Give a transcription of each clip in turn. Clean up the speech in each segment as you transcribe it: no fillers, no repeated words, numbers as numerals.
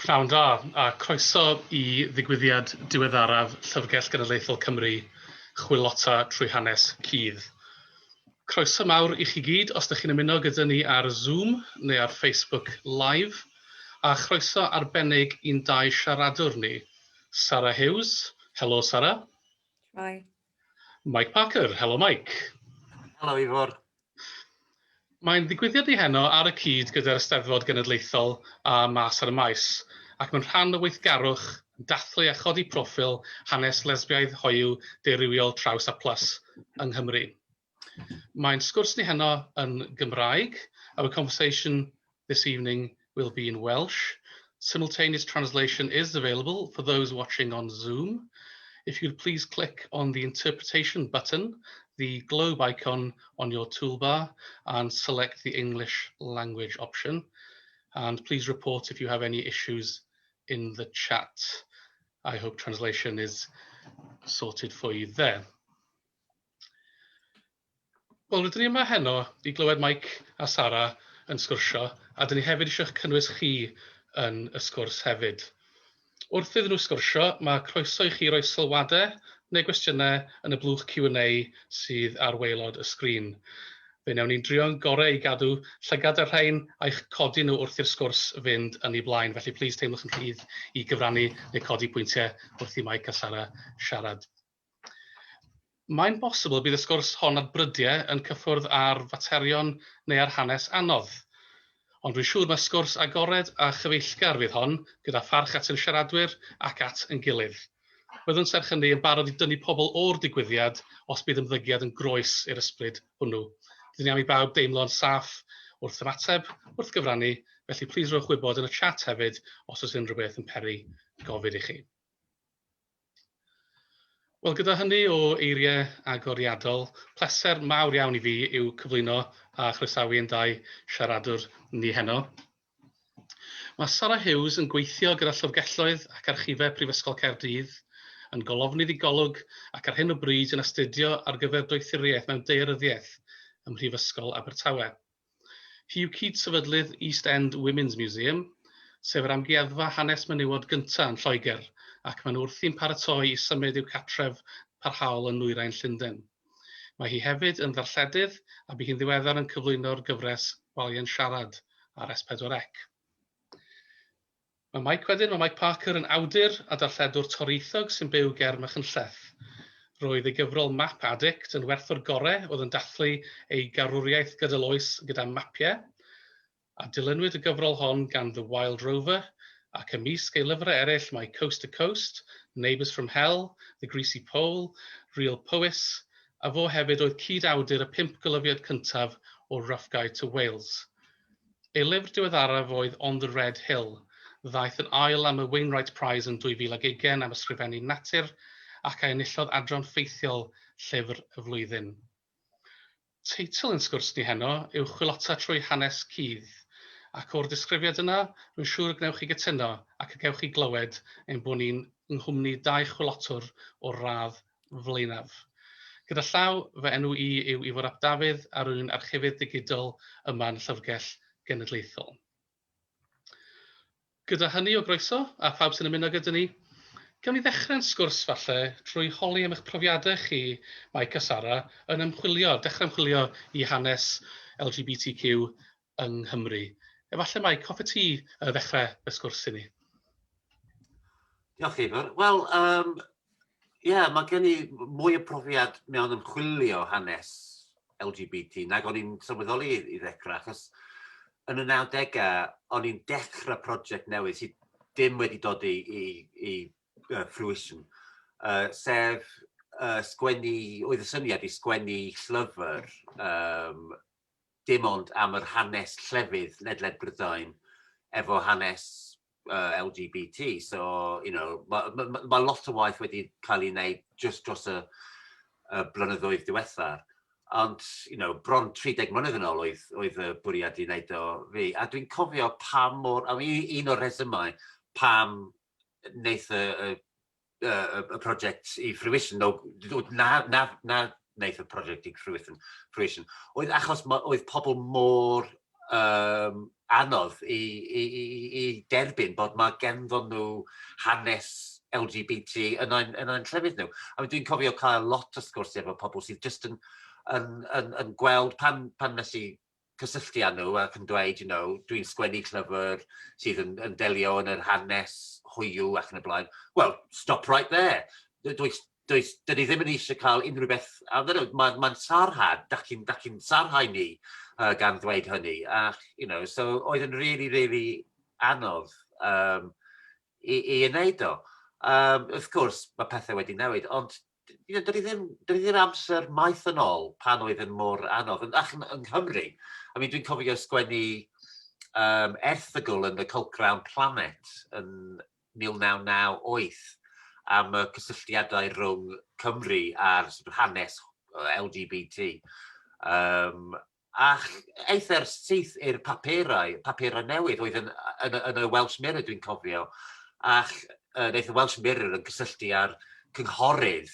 Pnawn da, a croeso i ddigwyddiad diweddaraf Lyfrgell Genedlaethol Cymru, Chwilota trwy hanes Cudd. Croeso mawr i chi gyd os ydych chi'n ymuno gyda ni ar Zoom neu ar Facebook Live, a chroeso arbennig i'n dau siaradwr ni, Sara Huws, helo Sara. Trwy. Mike Parker, helo Mike. Helo Ifor. Mae'n ddigwyddiad i heno ar y cyd gyda'r Eisteddfod Genedlaethol a Maes ar y Maes, ac mae'n rhan o weithgarwch dathlu a chodi proffil hanes lesbiaidd hoyw deurywiol traws a plus yng Nghymru. Mae'n sgwrs ni heno yn Gymraeg. Our conversation this evening will be in Welsh. Simultaneous translation is available for those watching on Zoom. If you could please click on the interpretation button, the globe icon on your toolbar, and select the English language option. And please report if you have any issues in the chat. I hope translation is sorted for you there. Wel, rydyn ni yma heno i glywed Mike a Sara yn sgwrsio, a dyn ni hefyd eisiau cynnwys chi yn y sgwrs hefyd. Wrth iddyn nhw sgwrsio, mae croeso i chi roi sylwadau neu gwestiynau yn y blwch Q&A sydd ar waelod y sgrin. Fe wnawn ni'n drio'n gorau i gadw llygad y rhain a'ch codi nhw wrth i'r sgwrs fynd yn ei blaen. Felly, plis teimlwch yn rhydd i gyfrannu neu codi pwyntiau wrth i Mike a Sara siarad. Mae'n bosibl bydd y sgwrs hon ar brydiau yn cyffwrdd ar faterion neu ar hanes anodd. Ond rwy'n siŵr mae sgwrs agored a chyfeillgar fydd hon, gyda pharch at yn siaradwyr ac at yn gilydd. Byddwn serch hynny yn barod i dynnu pobl o'r digwyddiad os bydd ymddygiad yn groes i'r ysbryd hwnnw. Dyn ni am i bawb deimlo'n saff wrth ymateb, wrth gyfrannu, felly plis rowch wybod yn y chat hefyd os oes unrhyw beth yn peri gofid i chi. Wel, gyda hynny o eiriau agoriadol, pleser mawr iawn i fi yw cyflwyno a chroesawu yn dau siaradwr ni heno. Mae Sara Huws yn gweithio gyda llyfrgelloedd ac archifau Prifysgol Caerdydd, yn golofnydd i golwg ac ar hyn o bryd yn astudio ar gyfer doethuriaeth mewn daearyddiaeth ym Mhrifysgol Abertawe. Hi yw cyd-sefydlydd East End Women's Museum, sef yr amgueddfa hanes menywod gyntaf yn Lloegr, ac mae'n wrthi'n paratoi i symud i'w catref parhaol yn Nwyrain Llundain. Mae hi hefyd yn ddarlledydd a bu hi'n ddiweddar yn cyflwyno'r gyfres Walie'n Siarad ar S4C. Mae Mike Parker yn awdur a darlledwr toreithog sy'n byw ger Machynlleth. Roedd ei gyfrol Map Addict yn werthwr gorau oedd yn dathlu ei garwriaeth gydol oes gyda mapiau, a dilynwyd y gyfrol hon gan The Wild Rover, ac ymysg ei lyfrau eraill mae Coast to Coast, Neighbours from Hell, The Greasy Pole, Real Powys, a fo hefyd oedd cyd-awdur y 5 golyfiad cyntaf o Rough Guide to Wales. Ei lyfr diweddaraf oedd On the Red Hill, ddaeth yn ail am y Wainwright Prize yn 2020 am ysgrifennu natur, ac a enillodd adran ffeithiol llyfr y flwyddyn. Teitl yn sgwrs ni heno yw Chwilota trwy hanes Cudd, ac o'r disgrifiad yna, rwy'n siŵr y gnewch chi gytuno ac y gewch chi glywed ein bod ni'n nghwmni 2 chwilotwr o'r radd flaenaf. Gyda llaw, fy enw i yw Ifor ap Dafydd a rwy'n archifydd digidol yma'n Llyfrgell Genedlaethol. Gyda hynny o groeso, a phawb sy'n ymuno gyda ni, gawn ni ddechrau'n sgwrs falle trwy holi am eich profiadau chi, Mike a Sara, yn dechrau ymchwilio i hanes LGBTQ yng Nghymru. Efallai, Mike, hoffe ti ddechrau y sgwrs i ni? Diolch Ifor. Wel, mae gen i mwy o profiad mewn ymchwilio hanes LGBT nag o'n i'n sylweddoli i ddechrau, achos yn y 90au, o'n i'n dechrau prosiect newydd sydd dim wedi dod i fruition, sef sgwennu, oedd y syniad i sgwennu llyfr dim ond am yr hanes llefydd ledled Brydain efo hanes LGBT. So, mae lot o waith wedi cael ei wneud just dros y blynyddoedd diwethaf. Ond, bron 30 mlynedd yn ôl oedd y bwriad i wneud o fi. A dwi'n cofio pam un o'r resymau pam wneith y prosiect i fruition, na wneith y prosiect i fruition, oedd achos oedd pobl mor anodd i derbyn bod mae genddo nhw hanes LGBT yn ein llefydd nhw. A dwi'n cofio cael lot o sgwrs efo pobl sydd jyst yn gweld pan nes i cysylltu â nhw ac yn dweud, dwi'n sgwennu llyfr sydd yn delio yn yr hanes hoyw ac yn y blaen. Well, stop right there. Dyn ni ddim yn eisiau cael unrhyw beth, mae'n sarhad, dach chi'n sarhau ni gan ddweud hynny. So oedd yn really, really anodd i wneud o. Wrth gwrs, mae pethau wedi newid, ond dydy ddim amser maith yn ôl pan oedd yn mor anodd. Ac yng Nghymru, dwi'n cofio sgwennu erthygl yn y Cylchgrawn Planet yn 1998 am y cysylltiadau rhwng Cymru a'r hanes LGBT. Ac either syth i'r papurau newydd oedd yn y Welsh Mirror, dwi'n cofio, ac wnaeth y Welsh Mirror yn cysylltu â'r cynghorydd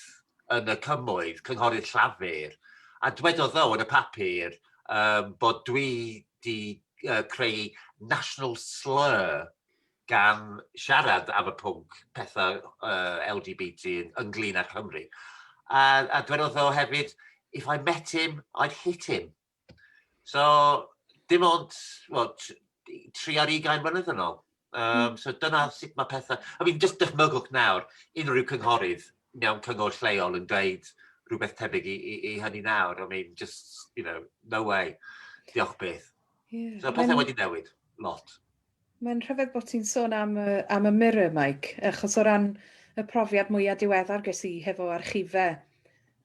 yn y cymoedd, cynghorydd Llafur, a dwedodd o yn y papur bod dwi wedi creu national slur gan siarad am y pwnc pethau LGBT ynglyn â Cymru. A dwedodd o hefyd, if I met him, I'd hit him. So, dim ond, 3 ar 20 mlynedd yn ôl. So dyna sut mae pethau... Just dychmygwch nawr, unrhyw cynghorydd mewn cyngor lleol yn dweud rhywbeth tebyg i hynny nawr. Just, no way. Diolch beth. So pethau wedi newid, lot. Mae'n rhyfedd bod ti'n sôn am y Mirror, Mike, achos o ran y profiad mwyaf diweddar ges i hefo archifau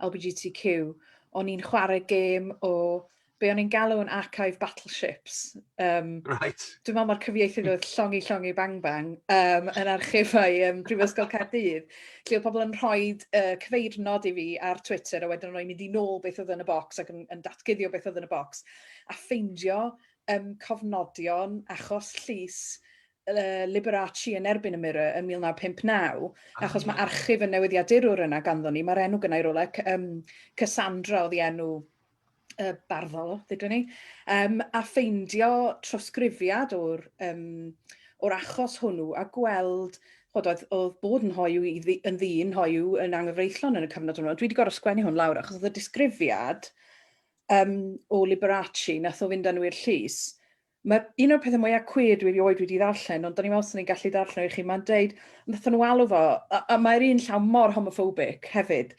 LGBTQ, o'n i'n chwarae gêm o be o'n i'n galw yn archive battleships. Right. Dwi'n meddwl mae'r cyfieithydd oedd llongi bang bang yn archifau Prifysgol Caerdydd, lle oedd pobl yn rhoi cyfeirnod i fi ar Twitter a wedyn o'n i'n mynd i nôl beth oedd yn y bocs ac yn datguddio beth oedd yn y bocs a ffeindio cofnodion achos llys Liberace yn erbyn y Mirror yn 1959, achos mae archif yn newyddiadurwr yna ganddo ni, mae'r enw gynnau rola, Cassandra oedd i enw barddol, ddydyn ni, a ffeindio trawsgrifiad o'r achos hwnnw a gweld oedd bod yn hoyw yn ddyn hoyw yn anghyfreithlon yn y cyfnod hwnnw. Dwi wedi gorfod sgwennu hwn lawr achos oedd y disgrifiad o Liberace nath o fynd â nhw i'r llys. Mae un o'r pethau mwyaf cwyr dwi erioed wedi ddarllen, ond da ni'n meddwl sy'n ni'n gallu darllen i chi, mae'n deud, nath nhw alw fo, a mae'r un llaw mor homophobic hefyd,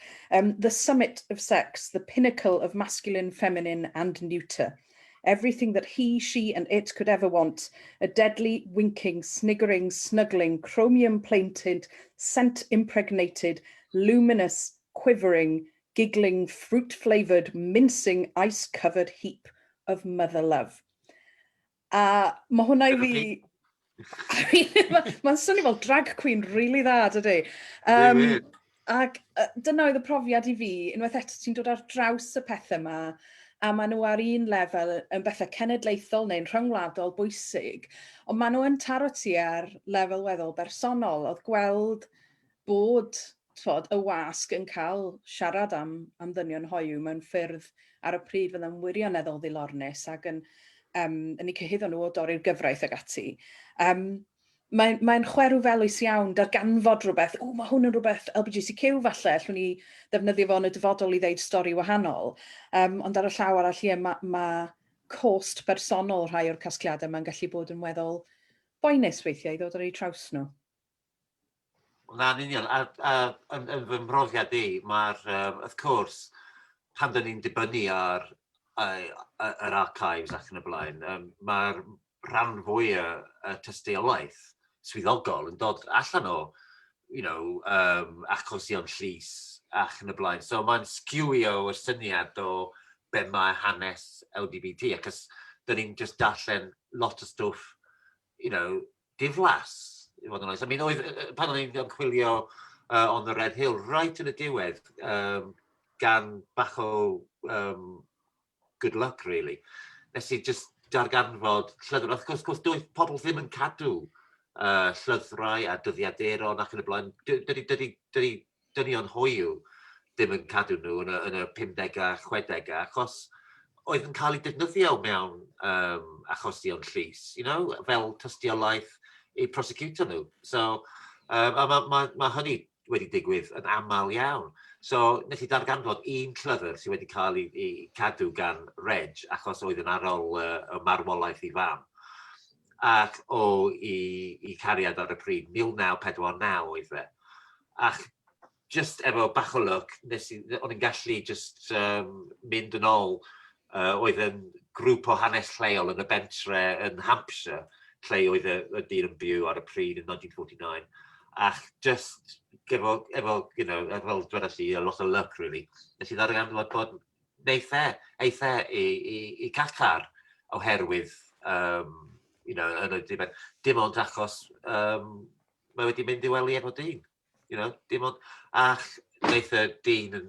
the summit of sex, the pinnacle of masculine, feminine and neuter. Everything that he, she and it could ever want. A deadly, winking, sniggering, snuggling, chromium-plated, scent-impregnated, luminous, quivering, giggling, fruit-flavoured, mincing, ice-covered heap of mother love. A mae hwnna i fi... Mae'n swnio fel drag queen really dda, dydy. Ac dyna oedd y profiad i fi, unwaith eto ti'n dod ar draws y pethau yma, a maen nhw ar un lefel yn bethau cenedlaethol neu'n rhyngwladol bwysig, ond maen nhw yn taro ti ar lefel weddol bersonol, oedd gweld bod y wasg yn cael siarad am ddynion hoyw mewn ffyrdd ar y pryd fydda'n wirioneddol ddilornus ac yn ei cyhyddo nhw o dorri'r gyfraith ag ati. Mae'n chwerw felys iawn darganfod rhywbeth, mae hwn yn rhywbeth LGBTQ falle, allwn ni ddefnyddio fo yn y dyfodol i ddeud stori wahanol, ond ar y llaw arall mae cost bersonol rhai o'r casgliadau mae'n gallu bod yn weddol boenus weithiau i ddod ar ei traws nhw. Na'n union, a yn fy mhrofiad i, mae'r, wrth gwrs, pan dyn ni'n dibynnu ar yr archives ac yn y blaen, mae'r rhan fwyaf y tystiolaeth swyddogol yn dod allan o, achosion llys ac yn y blaen. So mae'n sgiwio y syniad o be mae hanes LGBT, achos dyn ni'n just darllen lot o stwff, diflas. Pan o'n i'n ymchwilio on the Red Hill, right yn y diwedd, gan bach o good luck, really. Nes i just darganfod llyfr. Wrth gwrs, doedd pobl ddim yn cadw llyfrau a dyddiaduron ac yn y blaen. Dynion hoyw ddim yn cadw nhw yn y 50au, 60au, achos oedd yn cael eu defnyddio mewn achosion llys, fel tystiolaeth i prosecutor nhw. So, mae hynny wedi digwydd yn aml iawn. So, wnaeth i darganfod un llyfr sydd wedi cael ei cadw gan Reg, achos oedd yn ar ôl y marwolaeth i fam. Ac i cariad ar y pryd, 1949 oedd fe. Ac just efo bach o look, o'n i'n gallu just mynd yn ôl, oedd yn grŵp o hanes lleol yn y bentre yn Hampshire, lle oedd y dyn yn byw ar y pryd yn 1949. Ac just efo fel dweud i, a lot o luck, really. Nes i ddarganfod bod neith i cacar oherwydd dim ond achos mae wedi mynd i wely efo dyn. Dim ond, ach neith y dyn yn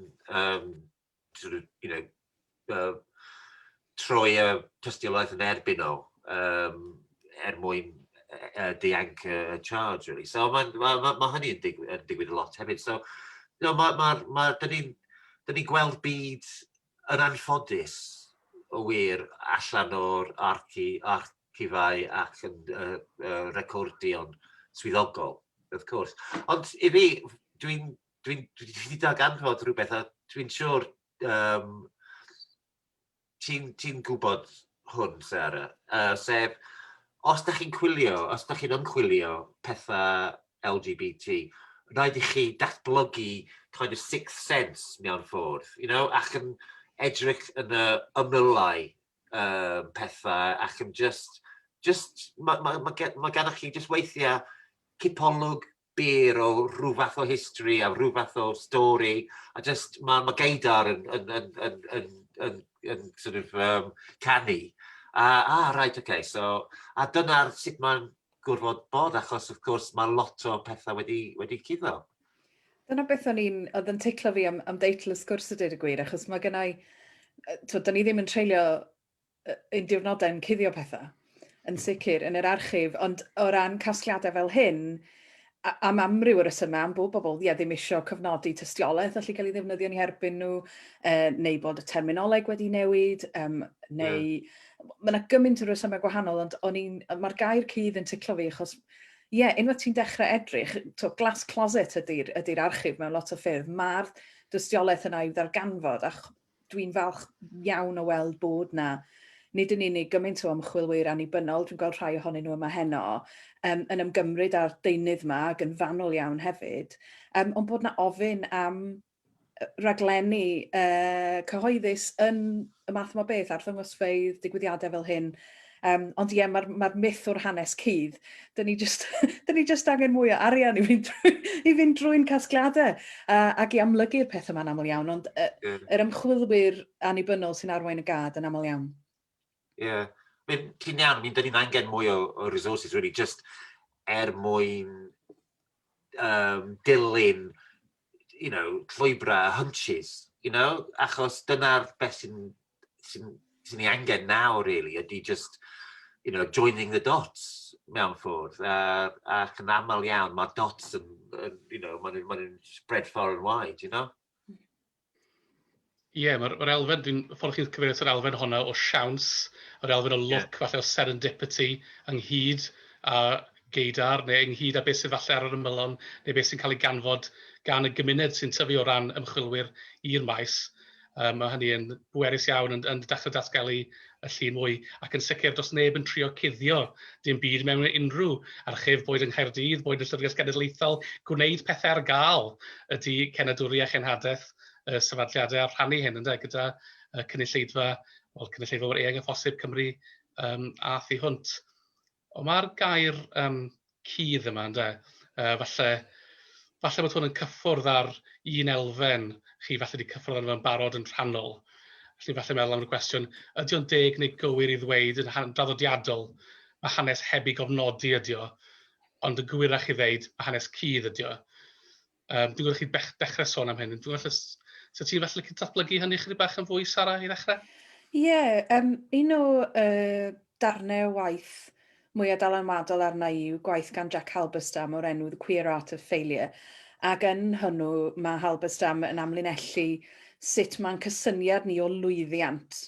troi y tystiolaeth yn erbyn o mwyn dianc y charge, really. So mae hynny yn digwydd a lot hefyd. So, dyn ni'n gweld byd yn anffodus o wir allan o'r archifau ac yn recordion swyddogol, wrth gwrs. Ond i fi, dwi'n darganfod rhywbeth, a dwi'n siŵr ti'n gwybod hwn, Sara, sef, os da chi'n ymchwilio pethau LGBT, rhaid i chi datblygu kind of sixth sense mewn ffordd, ac yn edrych yn y ymylau pethau, ac yn mae gennych chi just weithiau cipolwg byr o rhyw fath o history a rhyw fath o stori, a just mae geidar yn sort of canu. Right, okay, so, a dyna'r sut mae'n gwrfod bod, achos, of course, mae lot o pethau wedi cuddo. Dyna beth oedd yn teiclo fi am deitl y sgwrs y dweud y gwir, achos mae gennau, da ni ddim yn treulio un diwrnodau yn cuddio pethau, yn sicr, yn yr archif, ond o ran casgliadau fel hyn, am amryw o'r resymau, am bod bobl ddim eisiau cofnodi tystiolaeth, allu cael ei ddefnyddio ni herbyn nhw, neu bod y terminoleg wedi newid, neu... Mae yna gymaint o resymau gwahanol, ond mae'r gair cudd yn ticlo fi, achos, unwaith ti'n dechrau edrych, glass closet ydy'r archif mewn lot o ffyrdd, mae'r dystiolaeth yna i'w ddarganfod, ac dwi'n falch iawn o weld bod na, nid yn unig gymaint o ymchwilwyr annibynnol, dwi'n gweld rhai ohonyn nhw yma heno, yn ymgymryd ar deunydd yma ac yn fanwl iawn hefyd, ond bod na ofyn am raglenni cyhoeddus yn y math yma beth, ar ddangosfeydd, digwyddiadau fel hyn. Ond mae'r myth o'r hanes cudd, dyn ni just angen mwy o arian i fynd drwy'n casgliadau ac i amlygu'r peth yma'n aml iawn, ond yr ymchwilwyr annibynnol sy'n arwain y gad yn aml iawn. Ie, ti'n iawn, dyn ni'n angen mwy o resources, really, just mwyn dilyn llwybra hunches, achos dyna'r beth sy'n ei angen nawr, really, ydy just, joining the dots mewn ffordd. Ac yn aml iawn, mae dots yn, mae'n spread far and wide, Ie, mae'r elfen, ffordd chi'n cyfeirio at yr elfen honna o siawns, yr elfen o look, falle o serendipity, ynghyd a geidar, neu ynghyd a beth sydd falle ar yr ymylon, neu beth sy'n cael ei ganfod gan y gymuned sy'n tyfu o ran ymchwilwyr i'r maes. Mae hynny yn bwerus iawn yn dechrau datgelu y llun mwy, ac yn sicr dros neb yn trio cuddio dim byd mewn unrhyw archif, boed yng Caerdydd, boed yn Lyfrgell Genedlaethol, gwneud pethau ar gael ydy cenedwri a chenhadaeth sefydliadau a rhannu hyn, gyda cynulleidfa o'r eang y phosib Cymru a thu hwnt. Ond mae'r gair cudd yma, falle bod hwn yn cyffwrdd ar un elfen chi falle wedi cyffwrdd arno fe'n barod yn rhannol. Felly falle meddwl am y cwestiwn, ydy o'n deg neu gywir i ddweud yn draddodiadol, mae hanes heb ei gofnodi ydy o, ond yn gwirach i ddeud, mae hanes cudd ydy o. Dwi'n gwybod chi dechrau sôn am hyn. Dwi'n gwybod so ti'n falle licio datblygu hynny chydig bach yn fwy, Sara, i ddechrau? Ie, un o darnau waith mwy dylanwadol arna yw gwaith gan Jack Halberstam o'r enw The Queer Art of Failure. Ac yn hwnnw mae Halberstam yn amlinellu sut mae'n cysyniad ni o lwyddiant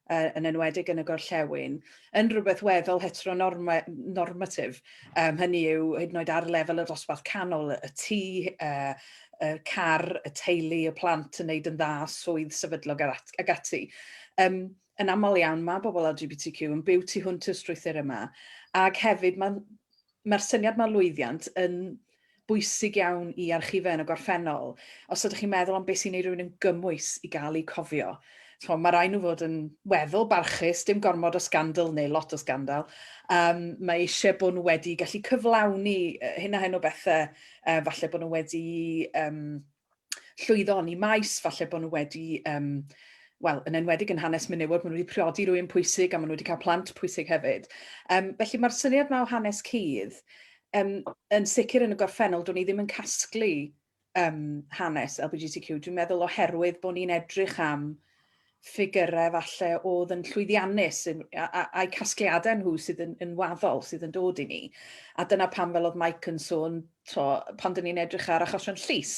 yn enwedig yn y gorllewin, yn rhywbeth weddol heteronormatif. Hynny yw, hyd yn oed ar lefel y dosbarth canol, y tŷ, y car, y teulu, y plant yn neud yn dda, swydd sefydlog ag ati. Yn aml iawn, mae bobl LGBTQ yn byw tu hwnt y strwythur yma, ac hefyd mae'r syniad mae lwyddiant yn bwysig iawn i archifau yn y gorffennol. Os ydych chi'n meddwl am beth sy'n ei rhywun yn gymwys i gael ei cofio. Mae rhaid nhw fod yn weddol barchus, dim gormod o scandal neu lot o scandal. Mae eisiau bod nhw wedi gallu cyflawni hyn a hyn o bethau, falle bod nhw wedi llwyddo i maes, falle bod nhw wedi, wel, yn enwedig yn hanes menywod, maen nhw wedi priodi rhywun pwysig a maen nhw wedi cael plant pwysig hefyd. Felly mae'r syniad yma o hanes cudd, yn sicr yn y gorffennol, dwi'n ni ddim yn casglu hanes LGBTQ. Dwi'n meddwl oherwydd bod ni'n edrych am ffigurau falle oedd yn llwyddiannus a'i casgliadau nhw sydd yn waddol, sydd yn dod i ni. A dyna pam fel oedd Mike yn sôn, pan dyn ni'n edrych ar achosion llys,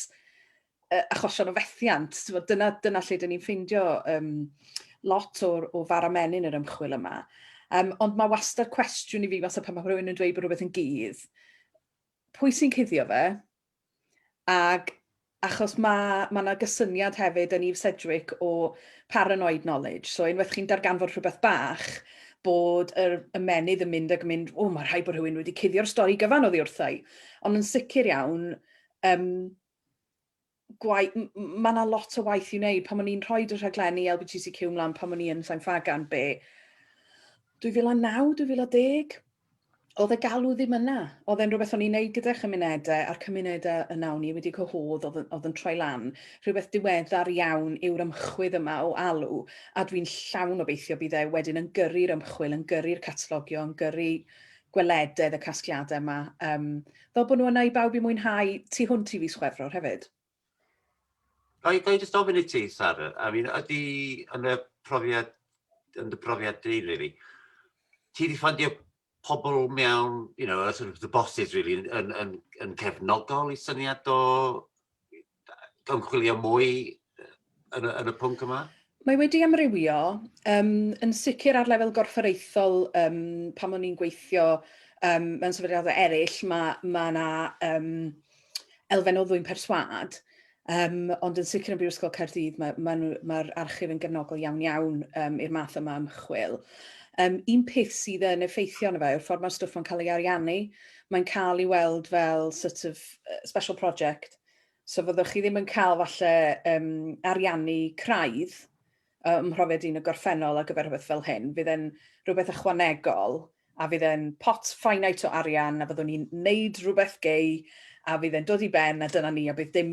achosion o fethiant. Dyna lle dyn ni'n ffeindio lot o faramenin yr ymchwil yma. Ond mae wastad cwestiwn i fi, falle pan mae rhywun yn dweud bod rhywbeth yn gydd, pwy sy'n cuddio fe? Ac achos mae yna gysyniad hefyd yn Yves Sedgwick o paranoid knowledge. So unwaith chi'n darganfod rhywbeth bach, bod y menydd yn mynd, mae rhaid bod rhywun wedi cuddio'r stori gyfan oddi wrthau. Ond yn sicr iawn, mae yna lot o waith i'w wneud. Pan o'n i'n rhoi y rhaglenni LGBTQ ymlaen, pan o'n i yn Sain Fagan, 2009, 2010, oedd y galw ddim yna. Oedd e'n rhywbeth o'n i'n neud gyda chymunedau, a'r cymunedau yna o'n i wedi cyhoedd oedd yn troi lan. Rhywbeth diweddar iawn yw'r ymchwil yma o alw, a dwi'n llawn o beithio bydd e wedyn yn gyrru'r ymchwil, yn gyrru'r catalogio, yn gyrru gwelededd y casgliadau yma. Fel bod nhw yna i bawb i mwynhau tu hwnt i fis Chwefror hefyd. Ga i just ofyn i ti, Sara? Ydy yn y profiad di, really, ti wedi ffandio pobl mewn, sort of the bosses, really, yn cefnogol i syniad o ymchwilio mwy yn y pwnc yma? Mae wedi amrywio, yn sicr ar lefel gorfforaethol, pan o'n i'n gweithio mewn sefydliadau eraill, mae yna elfen o ddwyn perswad, ond yn sicr yn Prifysgol Caerdydd, mae'r archif yn gefnogol iawn i'r math yma ymchwil. Un peth sydd yn effeithio yna fe, yw'r ffordd mae'r stwff yn cael ei ariannu. Mae'n cael ei weld fel sort of special project. So fyddwch chi ddim yn cael falle ariannu craidd, mhrofiad un y gorffennol ar gyfer rhywbeth fel hyn. Fydd e'n rhywbeth ychwanegol, a fydd e'n pot finite o arian, a byddwn ni'n neud rhywbeth gei, a fydd e'n dod i ben, a dyna ni, a bydd dim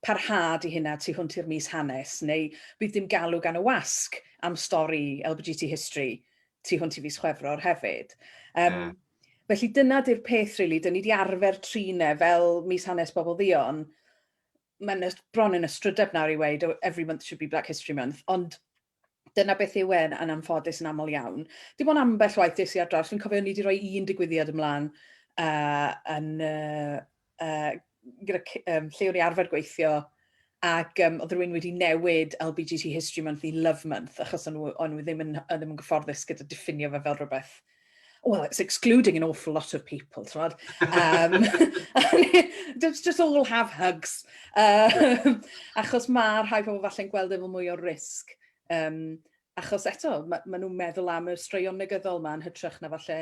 parhad i hynna tu hwnt i'r mis hanes, neu bydd dim galw gan y wasg am stori LGBT history tu hwnt i fis Chwefror hefyd. Felly dyna di'r peth, really. Dyn ni wedi arfer trinau fel mis hanes bobl ddion. Mae'n bron yn ystrydeb nawr i weid, every month should be Black History Month, ond dyna beth yw yn anffodus yn aml iawn. Dim ond ambell waith des i ar draws, fi'n cofio ni wedi rhoi un digwyddiad ymlaen gyda lle o'n i arfer gweithio, ac oedd rhywun wedi newid LGBT History Month i Love Month, achos o'n nhw ddim yn gyfforddus gyda diffinio fe fel rhywbeth. Well, it's excluding an awful lot of people, right? Just all have hugs. Achos mae'r rhai pobl falle'n gweld efo mwy o risg. Achos eto, maen nhw'n meddwl am y straeon negyddol yma yn hytrach na falle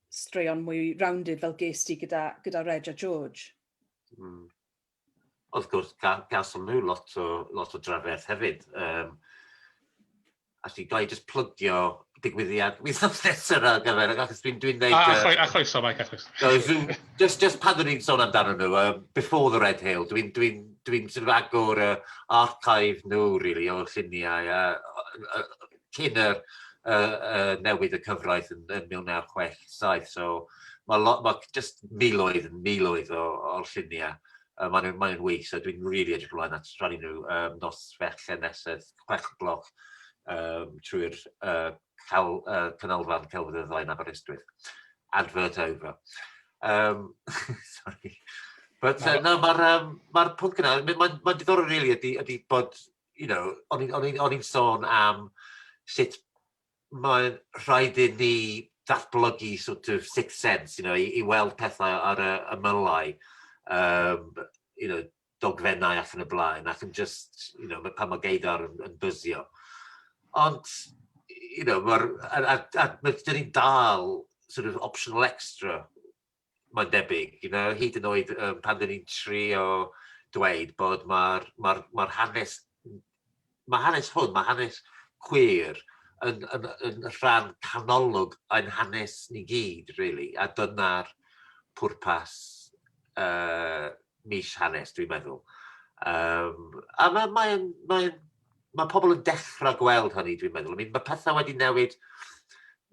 straeon mwy rounded fel ges ti gyda Reg a George. Wrth gwrs, gawson nhw lot o drafferth hefyd. Actually, ga i just plygio digwyddiad wythnos nesaf ar gyfer, achos dwi'n dweud... A chroeso, Mike, a chroeso. Just pan o'n i'n sôn amdano nhw, before the Red Hill, dwi'n sort of agor archive nhw, really, o lluniau, cyn newid y cyfraith yn 1967. So, mae just miloedd o'r lluniau. Mae'n wych, so dwi'n really edrych ymlaen at rannu nhw nos Ferchen nesaf, 6 gloch, trwy'r canolfan Celfydd y Ddau Aberystwyth. Advert over. Sorry. But no, mae'r pwnc yna, mae'n diddorol rili ydy bod, o'n i'n sôn am sut mae'n rhaid i ni datblygu sort of sixth sense, i weld pethau ar y ymylau, dogfennau ac yn y blaen, ac yn just, pan mae geidar yn bysio. Ond, dyn ni'n dal sort of optional extra, mae'n debyg, hyd yn oed pan dyn ni'n trio dweud bod mae'r hanes, mae hanes cwyr yn rhan canolog ein hanes ni gyd, really, a dyna'r pwrpas mis hanes, dwi'n meddwl. A mae pobl yn dechrau gweld hynny, dwi'n meddwl. Mae pethau wedi newid,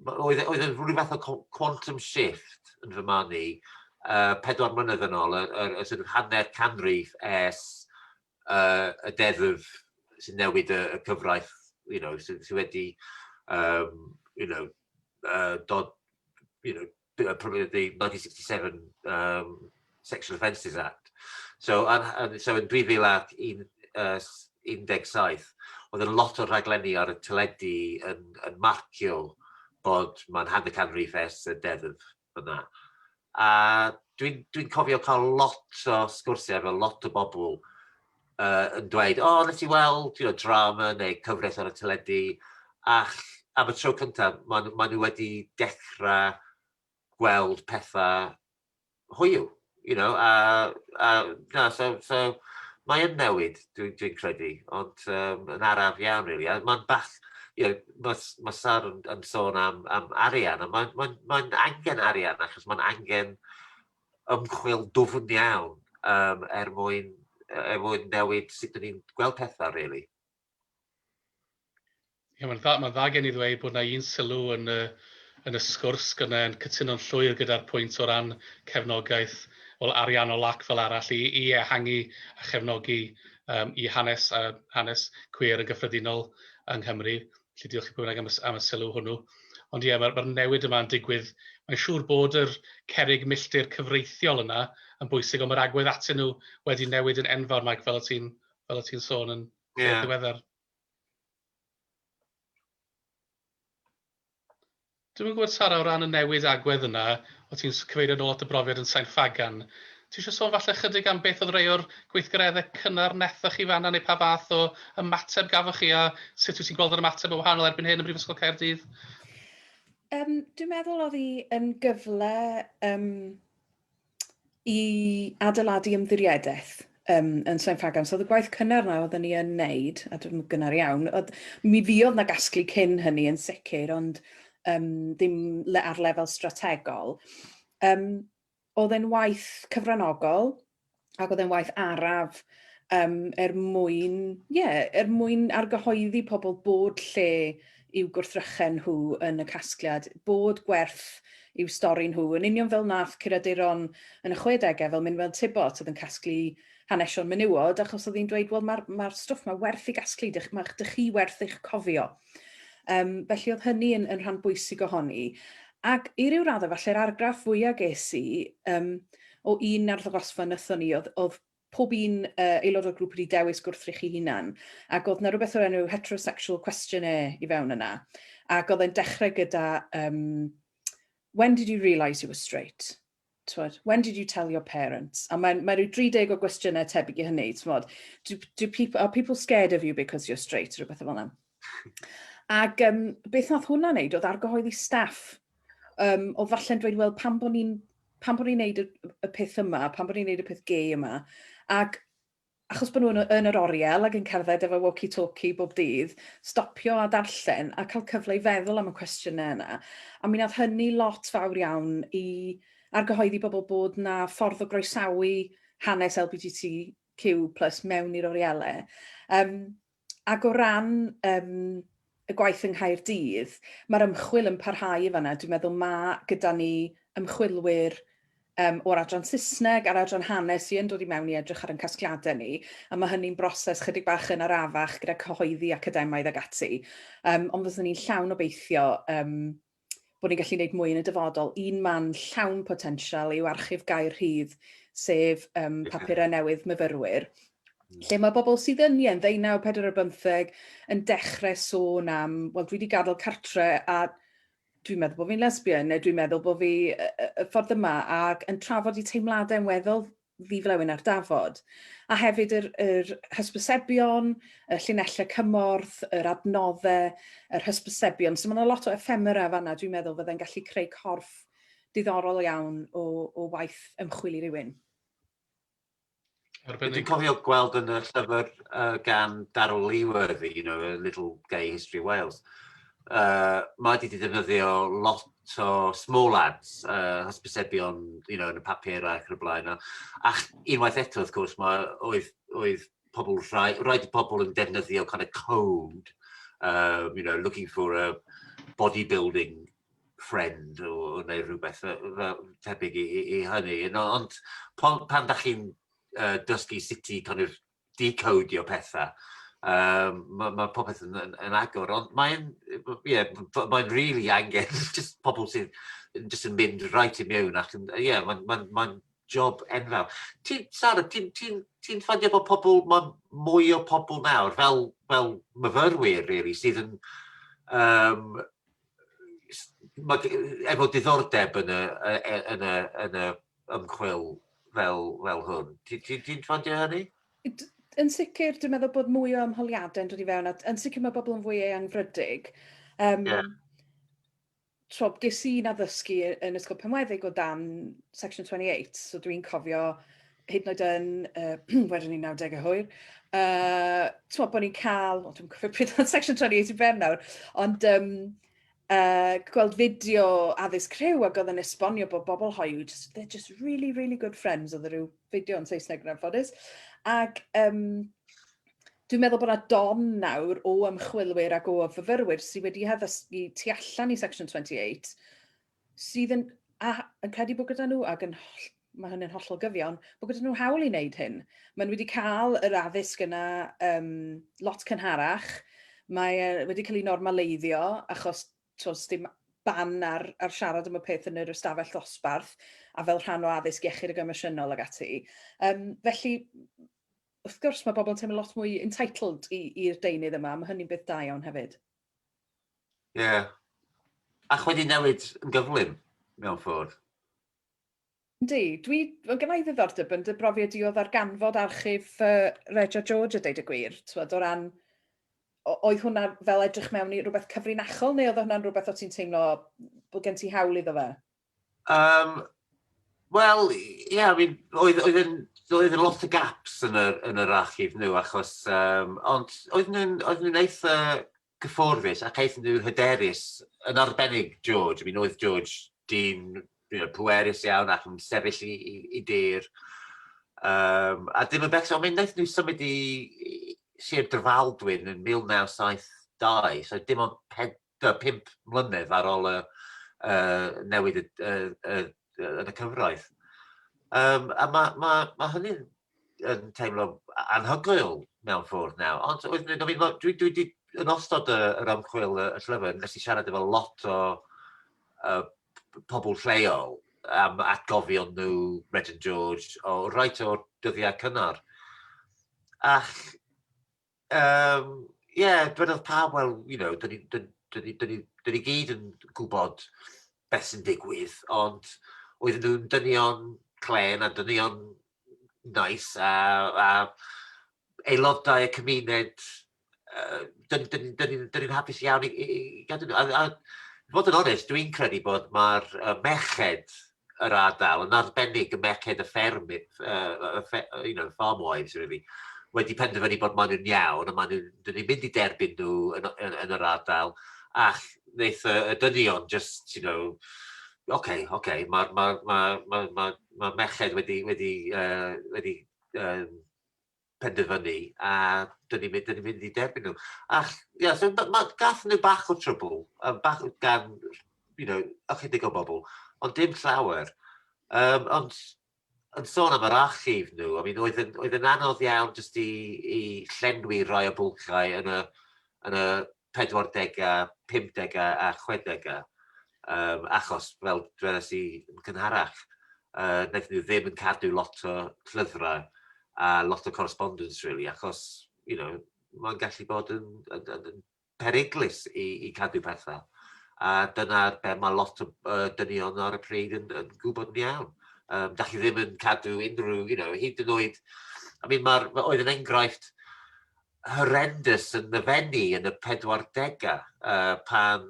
oedd rhyw fath o quantum shift yn fy marn i, 4 mlynedd yn ôl, y sort of hanner canrif y deddf sy'n newid y cyfraith, sydd wedi dod, the 1967 Sexual Offences Act. So yn 2017, oedd yn lot o rhaglenni ar y teledu yn marcio bod mae'n hanner canrif y deddf yna. A dwi'n cofio cael lot o sgwrsiau efo lot o bobl yn dweud, nes i weld drama neu cyfres ar y teledu, ac am y tro cyntaf, maen nhw wedi dechrau gweld pethau hwyw. So mae yn newid, dwi'n credu, ond yn araf iawn, really. Mae'n bach, mae Sara yn sôn am arian, a mae'n angen arian, achos mae'n angen ymchwil dwfn iawn mwyn newid sut ni'n gweld pethau, really. Mae'n dda gen i ddweud bod yna un sylw yn y sgwrs gyda yn cytuno'n llwyr gyda'r pwynt o ran cefnogaeth ariannol ac fel arall i ehangu a chefnogi i hanes cwyr yn gyffredinol yng Nghymru. Felly diolch i bwynnag am y sylw hwnnw. Ond mae'r newid yma'n digwydd. Mae'n siŵr bod yr cerrig milltir cyfreithiol yna yn bwysig, ond mae'r agwedd atyn nhw wedi newid yn enfawr, Mike, fel y ti'n sôn yn ddiweddar. Dwi'n gwybod, Sara, o ran y newid agwedd yna, o ti'n cyfeirio nôl at y brofiad yn Saint Fagan. Ti eisiau sôn falle chydig am beth oedd rhai o'r gweithgareddau cynnar nethoch chi fanna, neu pa fath o ymateb gafoch chi, a sut wyt ti'n gweld yr ymateb o wahanol erbyn hyn yn Prifysgol Caerdydd? Dwi'n meddwl oedd hi yn gyfle i adeiladu ymddiriedeth yn Saint Fagan. So oedd y gwaith cynnar na oedden ni yn wneud, a dwi'n gynnar iawn, mi fuodd na gasglu cyn hynny yn sicr, ond ddim ar lefel strategol. Oedd e'n waith cyfranogol, ac oedd e'n waith araf mwyn argyhoeddi pobl bod lle i'w gwrthrychen nhw yn y casgliad, bod gwerth i'w stori nhw, yn union fel nath curaduron yn y 60au, fel mynd fel Tibot, oedd yn casglu hanesion menywod, achos oedd hi'n dweud, wel, mae'r stwff mae werth i gasglu, mae'ch chi werth eich cofio. Felly oedd hynny yn rhan bwysig ohoni. Ac i ryw raddau, falle'r argraff fwyaf ges i, o un ar ddogosfa wnaethon ni, oedd pob un aelod o'r grŵp wedi dewis gwrthrych ei hunan, ac oedd na rhywbeth o'r enw heterosexual questionnaire i fewn yna. Ac oedd e'n dechrau gyda, when did you realise you were straight? When did you tell your parents? A mae rhyw 30 o gwestiynau tebyg i hynny. Are people scared of you because you're straight? Rhywbeth fel yna. Ac beth nath hwnna wneud oedd argyhoeddi staff. Oedd falle'n dweud, wel, pan bod ni'n neud y peth yma, pan bod ni'n neud y peth gay yma, ac achos bod nhw yn yr oriel ac yn cerdded efo walkie-talkie bob dydd, stopio a darllen a cael cyfle i feddwl am y cwestiynau yna. A mi nath hynny lot fawr iawn i argyhoeddi bobl bod na ffordd o groesawu hanes LGBTQ+ mewn i'r oriele. Ac o ran y gwaith yng Nghaerdydd, mae'r ymchwil yn parhau i fanna. Dwi'n meddwl mae gyda ni ymchwilwyr o'r adran Saesneg a'r adran hanes i yn dod i mewn i edrych ar ein casgliadau ni, a mae hynny'n broses chydig bach yn arafach gyda cyhoeddi academaidd ag ati. Ond fyddwn ni'n llawn obeithio bod ni'n gallu gwneud mwy yn y dyfodol. Un man llawn potensial yw Archif Gaerdydd, sef papurau newydd myfyrwyr. Lle mae bobl sydd yn 1945 yn dechrau sôn am, wel, dwi wedi gadael cartre a dwi'n meddwl bod fi'n lesbian, neu dwi'n meddwl bod fi y ffordd yma, ac yn trafod eu teimladau'n weddol ddiflewyn ar Dafod. A hefyd yr hysbysebion, y llinellau cymorth, yr adnoddau, yr hysbysebion. So mae'n lot o ephemera fanna, dwi'n meddwl fydde'n gallu creu corff diddorol iawn o waith ymchwil i rywun. Dwi'n cofio gweld yn y llyfr gan Darrell Leaworthy, A Little Gay History of Wales. Mae wedi defnyddio lot o small ads, hysbysebion, yn y papur ac yn y blaen. Ac unwaith eto, wrth gwrs, oedd pobl, rhaid i pobl yn defnyddio kind of code, looking for a bodybuilding friend neu rhywbeth tebyg i hynny. Ond pan da chi'n dysgu sut i kind of decodio pethau, mae popeth yn agor, ond mae'n really angen, just pobl sydd yn mynd right i mewn, ac mae'n job enfawr. Sara, ti'n ffandio bod pobl, mae mwy o pobl nawr, fel myfyrwyr, really, sydd yn efo diddordeb yn y ymchwil fel hwn. Ti'n ffandio hynny? Yn sicr, dwi'n meddwl bod mwy o ymholiadau yn dod i fewn, yn sicr mae bobl yn fwy eangrydig. Ges i'n addysgu yn ysgol penweddig o dan Section 28, so dwi'n cofio hyd yn oed yn, wedyn ni 90au hwyr, bod ni'n cael, dwi'n cofio pryd o'n Section 28 i ben nawr, ond gweld fideo addysg rhyw ac oedd yn esbonio bod bobl hoyw, they're just really, really good friends, oedd rhyw fideo yn Saesneg yn anffodus. Ac dwi'n meddwl bod yna don nawr o ymchwilwyr ac o fyfyrwyr sydd wedi addysgu tu allan i Section 28, sydd yn credu bod gyda nhw, ac mae hynny'n hollol gyfiawn, bod gyda nhw hawl i wneud hyn. Maen wedi cael yr addysg yna lot cynharach, mae wedi cael ei normaleiddio, achos dim ban ar siarad am y peth yn yr ystafell dosbarth, a fel rhan o addysg iechyd ag emosiynol ag ati. Felly, wrth gwrs, mae bobl yn teimlo lot mwy entitled i'r deunydd yma, mae hynny'n beth da iawn hefyd. Ie. Ac wedi newid yn gyflym, mewn ffordd. Yndi, oedd gennau ddiddordeb yn dy brofiad i oedd ar ganfod archif Regio George a deud y gwir, o ran, oedd hwnna fel edrych mewn i rhywbeth cyfrinachol, neu oedd hwnna'n rhywbeth o ti'n teimlo bod gen ti hawl iddo fe? Wel, oedd yn lot o gaps yn yr archif nhw, achos, ond oedd nhw'n eitha gyfforddus ac eitha nhw hyderus yn arbennig George. Oedd George dyn pwerus iawn ac yn sefyll i dir. A dim yn becso, ond wnaeth nhw symud i Sir Drefaldwyn yn 1972, so dim ond 5 mlynedd ar ôl newid yn y cyfraith. A mae hynny yn teimlo anhygoel mewn ffordd nawr. Ond dwi wedi yn ostod yr ymchwil y llyfr, nes i siarad efo lot o pobl lleol am atgofion nhw, Regent George, o reit o'r dyddiau cynnar. Ac, dwedodd pawb, wel, dyn ni gyd yn gwybod beth sy'n digwydd, ond oedden nhw'n dynion clen a dynion nais a aelodau y cymuned, dyn ni'n hapus iawn i gadw nhw. A fod yn onest, dwi'n credu bod mae'r merched yr ardal, yn arbennig y merched y farmwives, wedi penderfynu bod maen nhw'n iawn, a dyn ni'n mynd i derbyn nhw yn yr ardal, ac wneith y dynion just, mae merched wedi penderfynu, a dyn ni'n mynd i derbyn nhw. Ach, so gath nhw bach o trwbl, gan, ychydig o bobl, ond dim llawer. Ond yn sôn am yr archif nhw, oedd yn anodd iawn jyst i llenwi rai o bwlchau yn y 40au, 50au a 60au, achos, fel dweles i yn cynharach, wnaethon nhw ddim yn cadw lot o llyfrau, a lot o correspondence, really, achos, mae'n gallu bod yn periglus i cadw pethau. A dyna be mae lot o dynion ar y pryd yn gwybod yn iawn. Da chi ddim yn cadw unrhyw, hyd yn oed, oedd yn enghraifft horrendous yn Lyfrgell yn y 40au, pan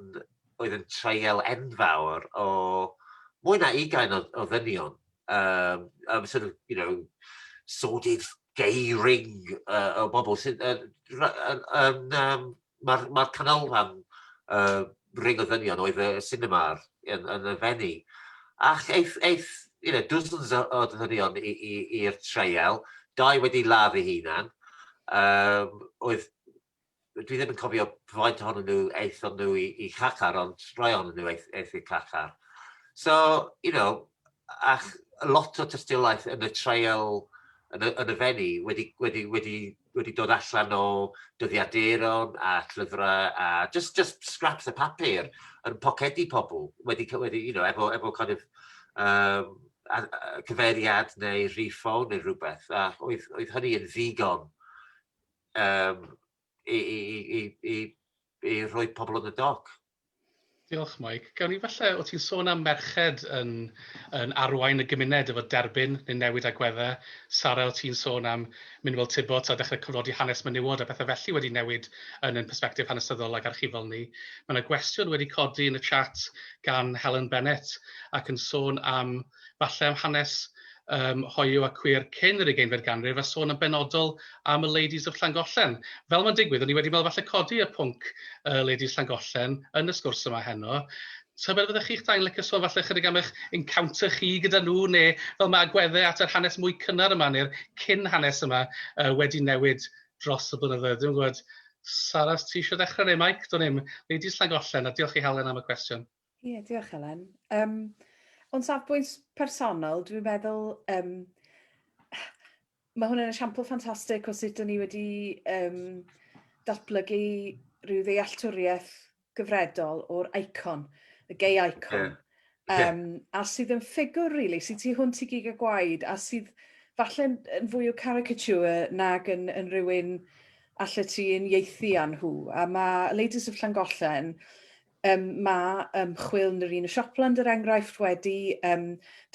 oedd yn treial enfawr o mwy na 20 o ddynion. Sort of, sordid gay ring o bobl sydd mae'r canolfan ring o ddynion oedd y cinema yn y Fenni. Ac eith dozens o ddynion i'r treial, 2 wedi ladd eu hunan. Dwi ddim yn cofio faint ohonyn nhw eithon nhw i chachar, ond rai ohonyn nhw eith i chachar. So, ach lot o tystiolaeth yn y treial yn y Fenni wedi dod allan o dyddiaduron a llyfrau a just scraps o papur yn pocedi pobl wedi efo kind of cyfeiriad neu rifo neu rhywbeth. A oedd hynny yn ddigon i rhoi pobl yn y doc. Diolch, Mike. Gawn ni falle, o ti'n sôn am merched yn arwain y gymuned efo derbyn neu newid agweddau. Sara, o ti'n sôn am mynd fel tibot a dechrau cyfnodi hanes menywod a bethau felly wedi newid yn persbectif hanesyddol ac archifol ni. Mae yna gwestiwn wedi codi yn y chat gan Helen Bennett ac yn sôn am falle am hanes hoyw a cwyr cyn yr 20fed ganrif a sôn yn benodol am y Ladies of Llangollen. Fel mae'n digwydd, o'n i wedi meddwl falle codi y pwnc Ladies Llangollen yn y sgwrs yma heno. So byddech chi'ch dau'n licio sôn falle chydig am eich encounter chi gyda nhw, neu fel mae agweddau at yr hanes mwy cynnar yma, neu'r cyn hanes yma wedi newid dros y blynyddoedd. Dwi'n gwybod, Sara, ti eisiau dechrau neu Mike? Do'n i'm, Ladies Llangollen, a diolch i Helen am y cwestiwn. Ie, diolch Helen. Ond safbwynt personol, dwi'n meddwl, mae hwn yn esiampl ffantastig o sut dyn ni wedi datblygu rhyw ddealltwriaeth gyfredol o'r icon, y gay icon. A sydd yn ffigwr, really, sydd tu hwnt i gig a gwaed, a sydd falle yn fwy o caricature nag yn rhywun allet ti yn ieithu â nhw. A mae Ladies of Llangollen, mae chwil yn yr un y Siopland yr enghraifft wedi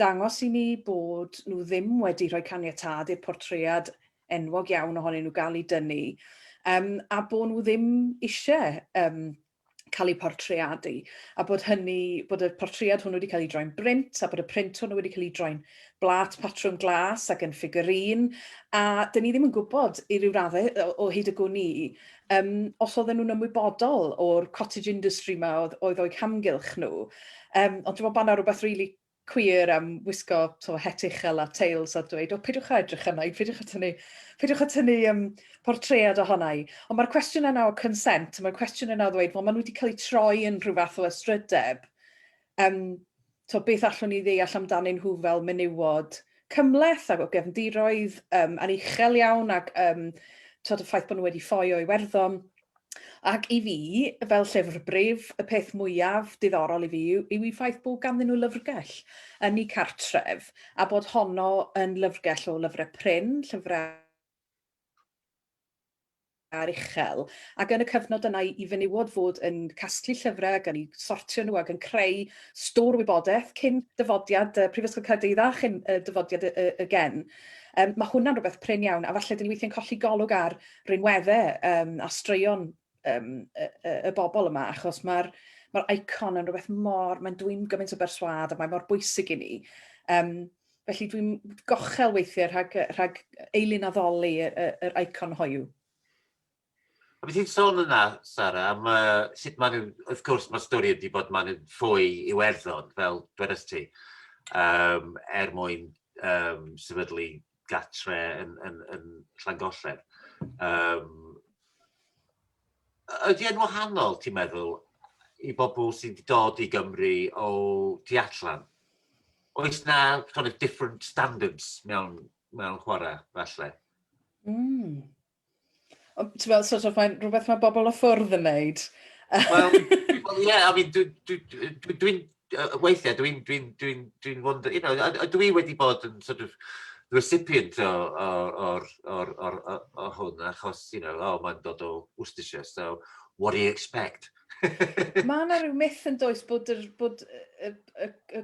dangos i ni bod nhw ddim wedi rhoi caniatad i'r portread enwog iawn ohonyn nhw gael ei dynnu, a bod nhw ddim eisiau cael ei portreadu, a bod y portread hwnnw wedi cael ei droi'n brint, a bod y print hwnnw wedi cael ei droi'n blat patrwm glas ac yn ffigyrin, a dyn ni ddim yn gwybod i ryw raddau o hyd y gwni os oedden nhw'n ymwybodol o'r cottage industry yma oedd o'i camgylch nhw. Ond dwi'n meddwl bod yna rhywbeth really queer am wisgo het uchel a tails a dweud, peidiwch a edrych yna, peidiwch a tynnu portread ohona i. Ond mae'r cwestiwn yna o consent, mae'r cwestiwn yna o ddweud, maen nhw wedi cael eu troi yn rhyw fath o ysrydeb. Beth allwn ni ddeall amdanyn nhw fel menywod cymleth ac o gefndiroedd anuchel iawn ac y ffaith bod nhw wedi ffoi o Iwerddon. Ac i fi, fel llyfr brif, y peth mwyaf diddorol i fi yw i ffaith bod ganddyn nhw lyfrgell yn eu cartref, a bod honno yn lyfrgell o lyfrau pryn, llyfrau ar uchel, ac yn y cyfnod yna i fenywod fod yn casglu llyfrau ac yn ei sortio nhw ac yn creu stôr wybodaeth cyn dyfodiad Prifysgol Caerdydd a chyn dyfodiad y gen. Mae hwnna'n rhywbeth pryn iawn, a falle dyn ni weithio'n colli golwg ar rinweddau a straeon y bobl yma, achos mae'r icon yn rhywbeth mae'n dwy'n gymaint o berswad a mae mor bwysig i ni. Felly dwi'n gochel weithiau rhag eilyn addoli yr icon hoyw. A beth ti'n sôn yna, Sara, am sut maen nhw, wrth gwrs mae'r stori ydi bod maen nhw'n ffwy Iwerddon, fel dwedes ti, mwyn sefydlu gatre yn Llangollen. Ydy yn wahanol, ti'n meddwl, i bobl sydd wedi dod i Gymru o tu allan? Oes na kind of different standards mewn chwarae, falle? Ti'n meddwl, mae'n rhywbeth mae bobl o ffwrdd yn neud? Wel, weithiau, dwi'n wonder, dwi wedi bod yn sort of recipient o hwn, achos, mae'n dod o Worcestershire, so what do you expect? Mae yna rhyw myth yn does bod y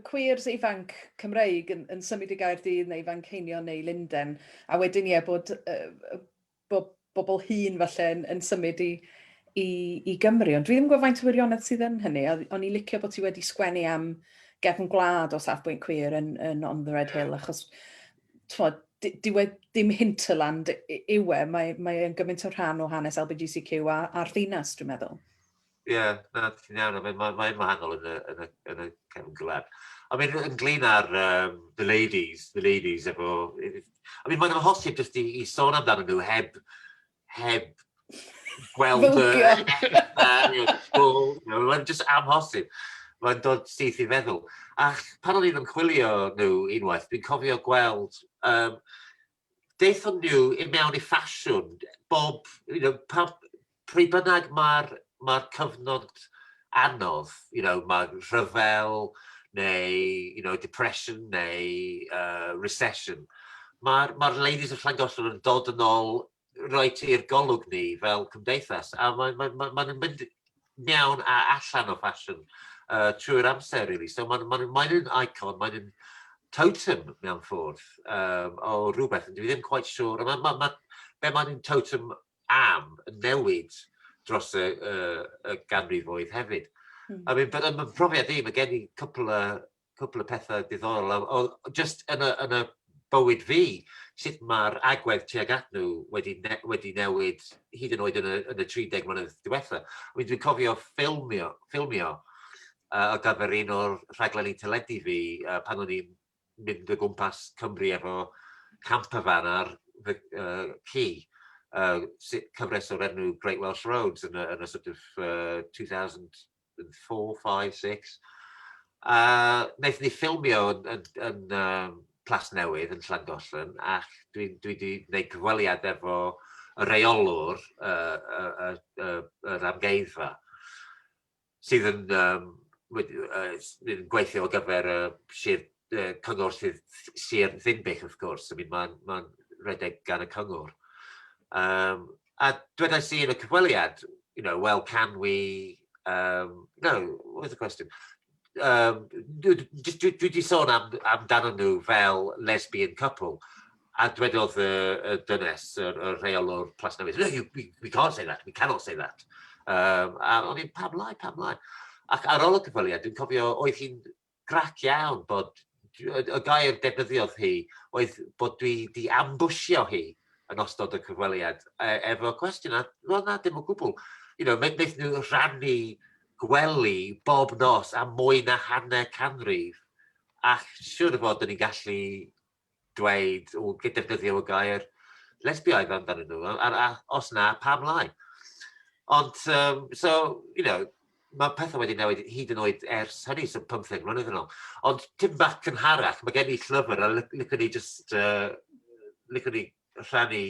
cwirs ifanc Cymreig yn symud i Gaerdydd neu Fanceinion neu Lunden, a wedyn bod bobl hŷn falle yn symud i Gymru. Ond dwi ddim yn gwybod faint o wirionedd sydd yn hynny. O'n i'n licio bod ti wedi sgwennu am gefn gwlad o safbwynt cwir yn On the Red Hill, achos dim hinterland yw e, mae'n gymaint o rhan o hanes LGBTQ a'r ddinas, dwi'n meddwl. Ie, na, ti'n iawn, mae'n wahanol yn y cefn gwlad. I mean, yn glyn ar the ladies efo... I mean, mae'n amhosib jyst i sôn amdano nhw heb gweld mae'n jyst amhosib. Mae'n dod syth i feddwl. Ac pan o'n i'n ymchwilio nhw unwaith, dwi'n cofio gweld... Deithon nhw i mewn i ffasiwn, bob... Pryd bynnag mae'r cyfnod anodd, mae rhyfel, neu depression, neu recession. Mae'r ladies of Llangollen yn dod yn ôl roed i'r golwg ni fel cymdeithas, a mae'n mynd mewn a allan o ffasiwn trwy'r amser, really. So mae'n un icon, mae'n un totem mewn ffordd o rhywbeth, dwi ddim quite sure. Be mae'n un totem am yn newid dros y ganrifoedd hefyd. I mean, but yn profiad i, mae gen i cwpl o pethau diddorol. Just yn y bywyd fi, sut mae'r agwedd tuag at nhw wedi newid hyd yn oed yn y 30 mlynedd diwetha. I mean, dwi'n cofio ffilmio o gyfer un o'r rhaglenni teledu fi pan o'n i'n mynd o gwmpas Cymru efo campervan ar ci. Cyfres o'r enw Great Welsh Roads yn y sort of 2004, 5, 6. Wnaethon ni ffilmio yn Plasnewydd yn Llangollen, ac dwi wedi gwneud cyfweliad efo y reolwr yr amgueddfa, sydd yn gweithio o gyfer cyngor Sir Ddinbych, wrth gwrs. Mae'n redeg gan y cyngor. A dwedais i yn y cyfweliad, well, can we... No, what was the question? Dwi wedi sôn amdano nhw fel lesbian couple, a dwedodd y dynes, y reolwr Plasnewydd, no, we can't say that, we cannot say that. A o'n i'n pam lai. Ac ar ôl y cyfweliad, dwi'n cofio oedd hi'n grac iawn bod y gair defnyddiodd hi oedd bod dwi wedi ambwsio hi yn ostod y cyfweliad efo cwestiwn, a na, dim o gwbl. Wnaeth nhw rannu gwely bob nos am mwy na hanner canrif, ac siwr o fod ni'n gallu dweud o defnyddio y gair lesbiaidd amdano nhw, a os na, pam lai. Ond, mae pethau wedi newid hyd yn oed ers hynny, so 15 mlynedd yn ôl. Ond tym bach cynharach, mae gen i llyfr, a licwn ni rhannu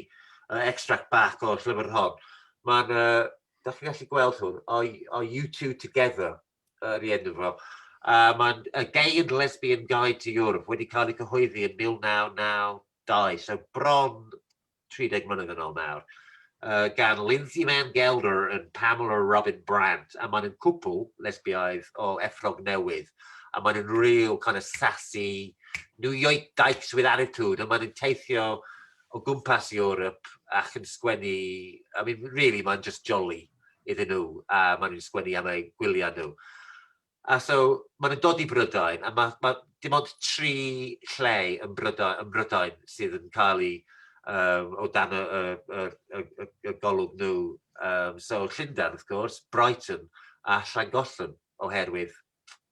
extract bach o'r llyfr hon. Da chi'n gallu gweld hwn, o You Two Together, yr enw fo. Mae'n A Gay and Lesbian Guide to Europe, wedi cael ei cyhoeddi yn 1992, so bron 30 mlynedd yn ôl nawr. Gan Lindsay Mann-Gelder and Pamela Robin Brandt, a mae'n cwpl lesbiaidd o Effrog Newydd, a mae'n real kind of sassy, New York dykes with attitude, a mae'n teithio o gwmpas Europe ac yn sgwennu, I mean, really, mae'n just jolly iddyn nhw, a mae'n sgwennu am eu gwyliau nhw. A so, mae'n dod i Brydain, a dim ond 3 lle yn Brydain sydd yn cael ei o dan y golwg nhw. So, Llundain, wrth gwrs, Brighton a Llangollen, oherwydd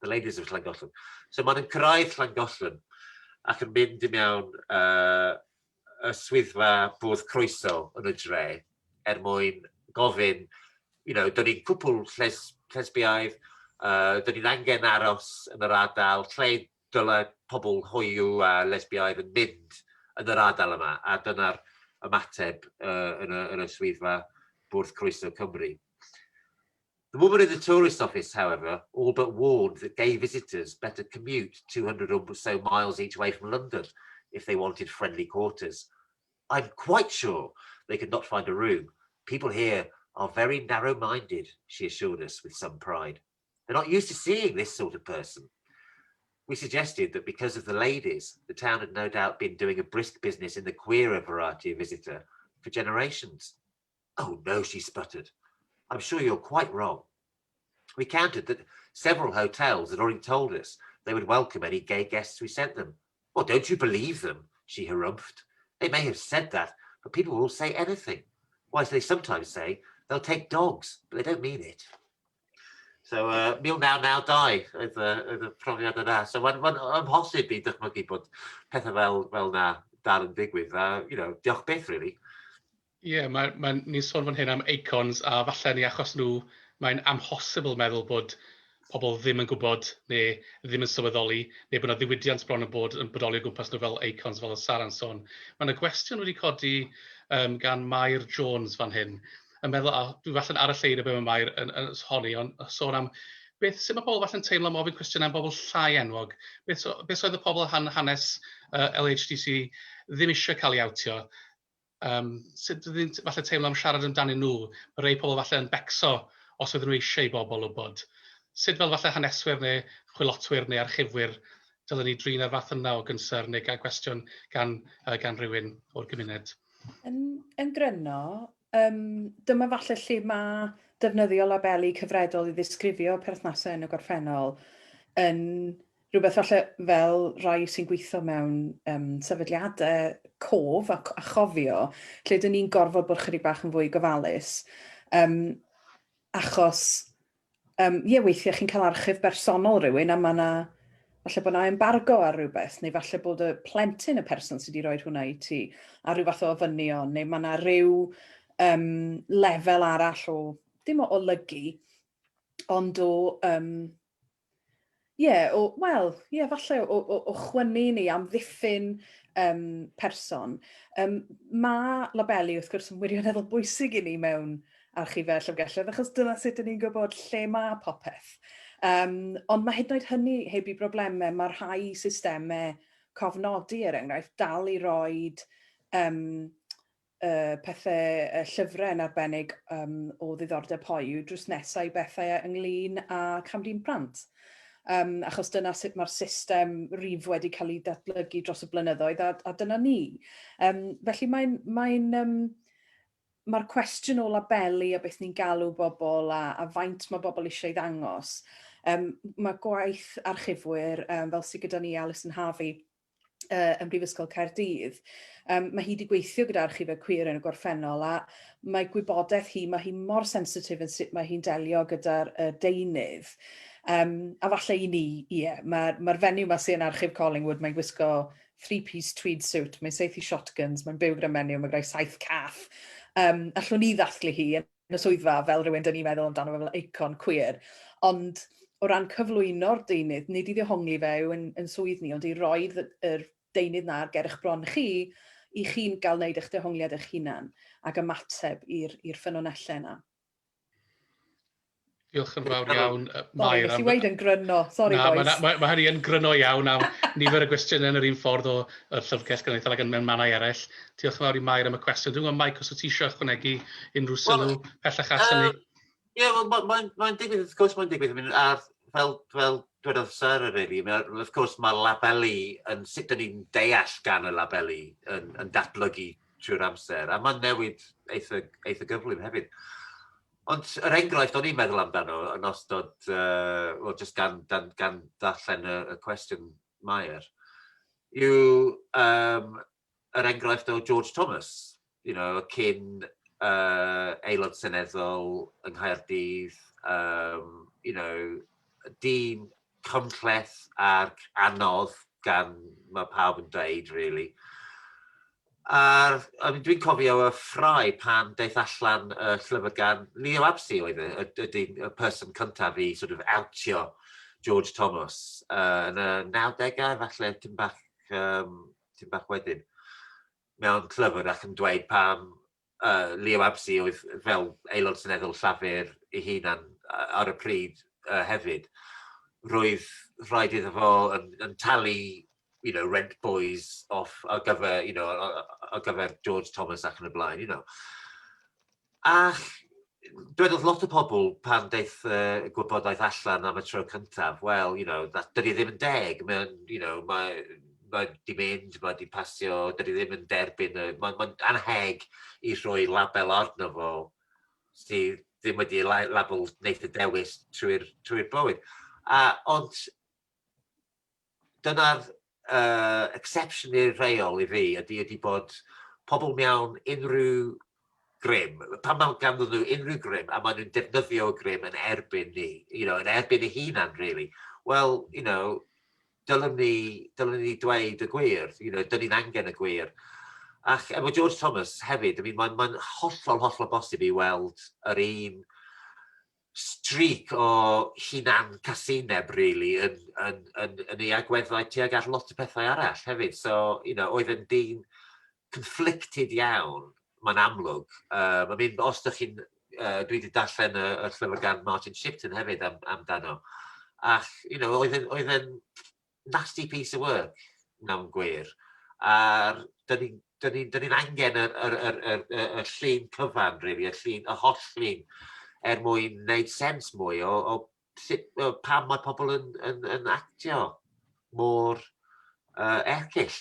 the ladies of Llangollen. So, mae'n cyrraedd Llangollen ac yn mynd i mewn y swyddfa bwrdd croeso yn y dre, mwyn gofyn, dyn ni'n cwpl lesbiaidd, dyn ni'n angen aros yn yr ardal, lle dyle pobl hoyw a lesbiaidd yn mynd yn yr ardal yma, a dyna'r ymateb yn y swyddfa bwrdd croeso Cymru. The woman in the tourist office, however, all but warned that gay visitors better commute 200 or so miles each way from London if they wanted friendly quarters. I'm quite sure they could not find a room. People here are very narrow-minded, she assured us with some pride. They're not used to seeing this sort of person. We suggested that because of the ladies, the town had no doubt been doing a brisk business in the queerer variety of visitor for generations. Oh no, she sputtered. I'm sure you're quite wrong. We counted that several hotels had already told us they would welcome any gay guests we sent them. Well, don't you believe them? She harumphed. They may have said that, but people will say anything. Why, they sometimes say they'll take dogs, but they don't mean it. So, mil now die, oedd y profiad yna. So, mae'n amhosib i dychmygu bod pethau fel na dal yn digwydd. Diolch beth, really. Ie, ni'n sôn fan hyn am eicons, a falle ni achos nhw, mae'n amhosibl meddwl bod pobl ddim yn gwybod, neu ddim yn sylweddoli, neu bod yna ddiwydiant bron yn bodoli o gwmpas nhw fel eicons, fel y Sara'n sôn. Mae'n y gwestiwn wedi codi gan Mair Jones fan hyn, yn meddwl, a dwi falle'n ar y lleid o be mae Mair yn honni, ond sôn am sut mae pobl falle'n teimlo am ofyn cwestiwn am bobl llai enwog. Beth oedd y pobl hanes LHDT ddim eisiau cael ei awtio? Sut ydyn falle teimlo am siarad amdanyn nhw? Mae rhai pobl falle'n becso os oedden nhw eisiau i bobl wybod. Sut fel falle haneswyr neu chwilotwyr neu archifwyr dylen ni drin ar fath yna o gynsern neu gael cwestiwn gan rhywun o'r gymuned? Yn gryno, dyma falle lle mae defnyddio labeli cyfredol i ddisgrifio perthnasau yn y gorffennol yn rhywbeth falle fel rai sy'n gweithio mewn sefydliadau cof a chofio, lle dyn ni'n gorfod bod chydig bach yn fwy gofalus. Achos, weithiau chi'n cael archif bersonol rhywun a mae yna, falle bod yna embargo ar rhywbeth, neu falle bod y plentyn y person sydd wedi rhoi hwnna i ti, a rhyw fath o ofynion, neu mae yna rhyw lefel arall o, dim o olygu, ond o, falle o chwynnu neu amddiffyn person. Mae labeli, wrth gwrs, yn wirioneddol bwysig i ni mewn archifau llyfrgelloedd, achos dyna sut ydyn ni'n gwybod lle mae popeth. Ond mae hyd yn oed hynny heb i broblemau, mae rhai systemau cofnodi, enghraifft, dal i roed pethau llyfrau yn arbennig o ddiddordeb hoyw drws nesau bethau ynglyn â camdrin plant. Achos dyna sut mae'r system rif wedi cael ei datblygu dros y blynyddoedd, a dyna ni. Felly mae'r cwestiwn o labelu a beth ni'n galw bobl a faint mae bobl eisiau ddangos. Mae gwaith archifwyr fel sydd gyda ni Alison Harvey yn Prifysgol Caerdydd. Mae hi wedi gweithio gyda archifau cwir yn y gorffennol a mae gwybodaeth hi, mae hi mor sensitif yn sut mae hi'n delio gyda'r deunydd. A falle i ni, mae'r fenyw yma sy'n archif Collingwood, mae'n gwisgo 3-piece tweed suit, mae'n seithi shotguns, mae'n byw gyda menyw, mae'n greu 7 cath. Allwn ni ddathlu hi yn y swyddfa fel rhywun dyn ni'n meddwl amdano fel eicon cwir. Ond o ran cyflwyno'r deunydd, nid i ddihongli fe yn swydd ni, ond i roed yr deunydd na ar ger'ch bron chi, i chi'n gael wneud eich dehongliad eich hunan ac ymateb i'r ffynonellau yna. Diolch yn fawr iawn, Mair. Nes i weid yn gryno, sorry boys. Mae hynny yn gryno iawn am nifer y gwestiynau yn yr un ffordd o Llyfrgell Genedlaethol ac yn mewn mannau eraill. Diolch yn fawr i Mair am y cwestiwn. Dwi'n gwybod, Mike, os wyt ti eisiau ychwanegu unrhyw sylw pellach at hynny? Mae'n digwydd, wrth gwrs mae'n digwydd. Fel dwedodd Sara, really, wrth gwrs mae labeli, sut dyn ni'n deall gan y labeli yn datblygu trwy'r amser, a mae'n newid eitha gyflym hefyd. Ond yr enghraifft o'n i'n meddwl amdano yn ystod, jyst gan ddarllen y cwestiwn Mair, yw yr enghraifft o George Thomas, cyn aelod seneddol yng Nghaerdydd, dyn cymhleth ac anodd gan mae pawb yn dweud, really. Dwi'n cofio y ffrau pan deith allan y llyfr gan Leo Absi oedd y person cyntaf i sort of awtio George Thomas yn y 90au, falle tym bach wedyn, mewn llyfr ac yn dweud pam Leo Absi oedd fel aelod seneddol llafur ei hunan ar y pryd hefyd. Roedd rhaid iddo fo yn talu rent boys off ar gyfer, ar gyfer George Thomas ac yn y blaen, A dwedodd lot o pobl pan deith gwybodaeth allan am y tro cyntaf, wel, dydy ddim yn deg, mae di mynd, mae di pasio, dydy ddim yn derbyn, mae'n anheg i rhoi label arno fo, sydd ddim wedi label wneud y dewis trwy'r bywyd. Ond dyna'r exception i'r reol i fi ydy bod pobl mewn unrhyw grym, pan mae'n ganddyn nhw unrhyw grym, a maen nhw'n defnyddio grym yn erbyn ni, yn erbyn eu hunan, really. Wel, dylen ni dweud y gwir, dyn ni'n angen y gwir. Ac efo George Thomas hefyd, mae'n hollol bosib i weld yr un streak o hunan casineb, really, yn ei agweddau tuag ar lot o pethau arall hefyd. So, oedd yn dyn conflicted iawn, mae'n amlwg. Os ydych chi'n, dwi wedi darllen y llyfr gan Martin Shipton hefyd amdano. Ac, oedd yn nasty piece of work, mewn gwir. A dyn ni'n angen y llun cyfan, really, y holl llun, mwyn wneud sens mwy o pam mae pobl yn actio mor ercill,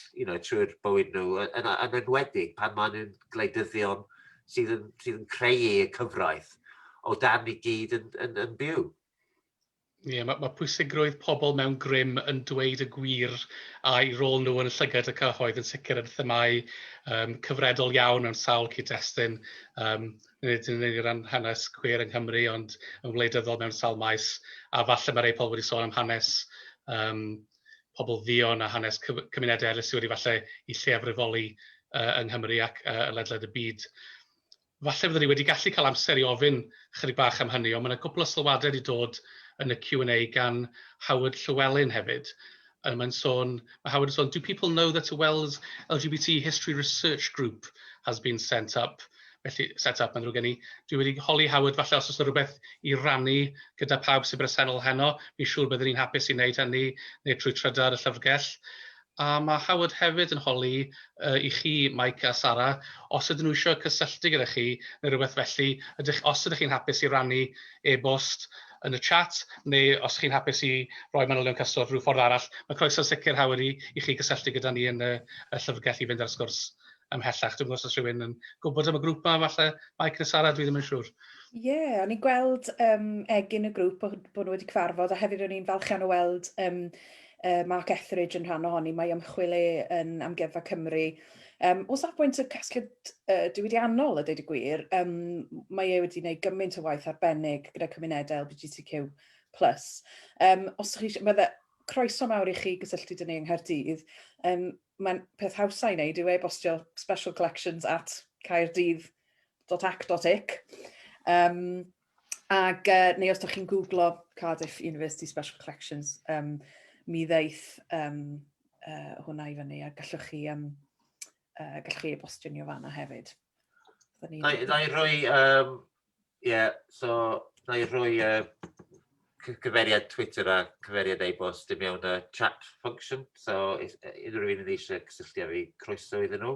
trwy'r bywyd nhw, yn enwedig pan maen nhw'n gwleidyddion sydd yn creu y cyfraith o dan i gyd yn byw. Ie, mae pwysigrwydd pobl mewn grym yn dweud y gwir a'i rôl nhw yn y llygad y cyhoedd yn sicr yn themau cyfredol iawn mewn sawl cyd-destun. Nid yn ran hanes cwyr yng Nghymru, ond yn wleidyddol mewn sawl maes. A falle mae rei pobl wedi sôn am hanes pobl ddion a hanes cymunedau eraill sydd wedi falle i lleafrifoli yng Nghymru ac ledled y byd. Falle byddwn ni wedi gallu cael amser i ofyn chydig bach am hynny, ond mae yna gwbl o sylwadau wedi dod yn y Q&A gan Howard Llywelyn hefyd. Mae Howard yn sôn, do people know that a Wells LGBT history research group has been set up? Felly, mae'n drwy gen i. Dwi wedi holi Howard falle os oes yna rhywbeth i rannu gyda pawb sy'n bresennol heno. Fi'n siŵr byddwn ni'n hapus i wneud hynny, neu trwy trydar y Lyfrgell. A mae Howard hefyd yn holi i chi, Mike a Sara, os ydyn nhw eisiau cysylltu gyda chi, neu rhywbeth felly, os ydych chi'n hapus i rannu e-bost yn y chat, neu os chi'n hapus i roi manylion cyswllt rhyw ffordd arall, mae croeso sicr Howard i chi cysylltu gyda ni yn y Lyfrgell i fynd ar sgwrs ymhellach. Dwi'n gwybod os rhywun yn gwybod am y grŵp yma, falle Mike neu Sara, dwi ddim yn siŵr. Ie, o'n i'n gweld egin y grŵp bod nhw wedi cyfarfod, a hefyd o'n i'n falch iawn o weld Mark Etheridge yn rhan ohoni, mae ymchwil yn Amgueddfa Cymru. O safbwynt y casgliad diwydiannol, a deud y gwir, mae wedi gwneud gymaint o waith arbennig gyda cymunedau LGBTQ+. Os ydych chi, mae croeso mawr i chi gysylltu dyn ni yng Nghaerdydd. Mae'n peth hawsa i wneud yw e-bostio special collections at caerdydd.ac.ic. Neu os ydych chi'n googlo Cardiff University Special Collections, mi ddeith hwnna i fyny, a gallwch chi e-bostio ni o fanna hefyd. Na i roi cyferiad Twitter a cyferiad e-bost i mewn y chat function, so unrhyw un yn eisiau cysylltu â fi, croeso iddyn nhw.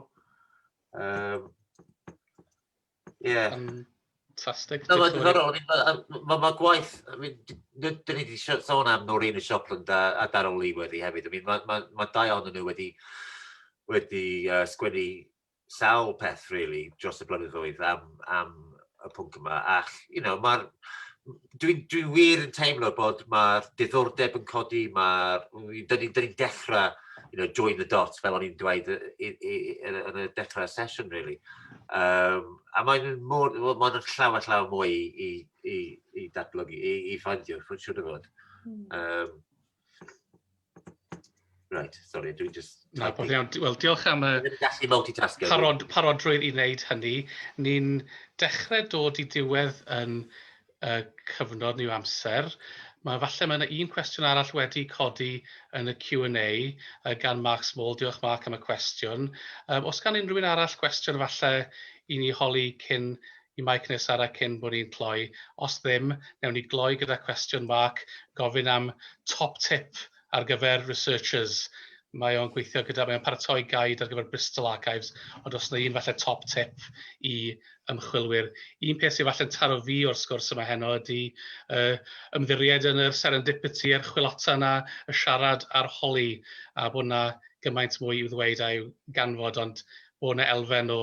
Fantastic. Mae'n diddorol, mae gwaith, dyn ni wedi sôn am Noreen y Siopland a Darol Lee wedi hefyd. Mae dau ohonyn nhw wedi sgwennu sawl peth, really, dros y blynyddoedd am y pwnc yma. Ac, dwi'n wir yn teimlo bod mae'r diddordeb yn codi, dyn ni'n dechrau join the dots, fel o'n i'n dweud yn y dechrau sesiwn, really. A mae'n llawer mwy i datblygu, i ffandio, ffwrdd siwr o fod. Right, sorry, dwi'n just... Wel, diolch am y parodrwydd i wneud hynny. Ni'n dechrau dod i diwedd yn cyfnod neu amser. Falle mae yna un cwestiwn arall wedi codi yn y Q&A gan Mark Small. Diolch Mark am y cwestiwn. Os gan unrhyw un arall cwestiwn falle i ni holi cyn i Mike neu Sara cyn bod ni'n cloi. Os ddim, newn ni gloi gyda cwestiwn Mark, gofyn am top tip ar gyfer researchers. Mae o'n gweithio mae'n paratoi gaid ar gyfer Bristol Archives, ond os yna un falle top tip i ymchwilwyr. Un peth sy'n falle'n taro fi o'r sgwrs yma heno ydy ymddiried yn yr serendipity a'r chwilota yna, y siarad a'r holi, a bod yna gymaint mwy i'w ddweud a'i ganfod, ond bod yna elfen o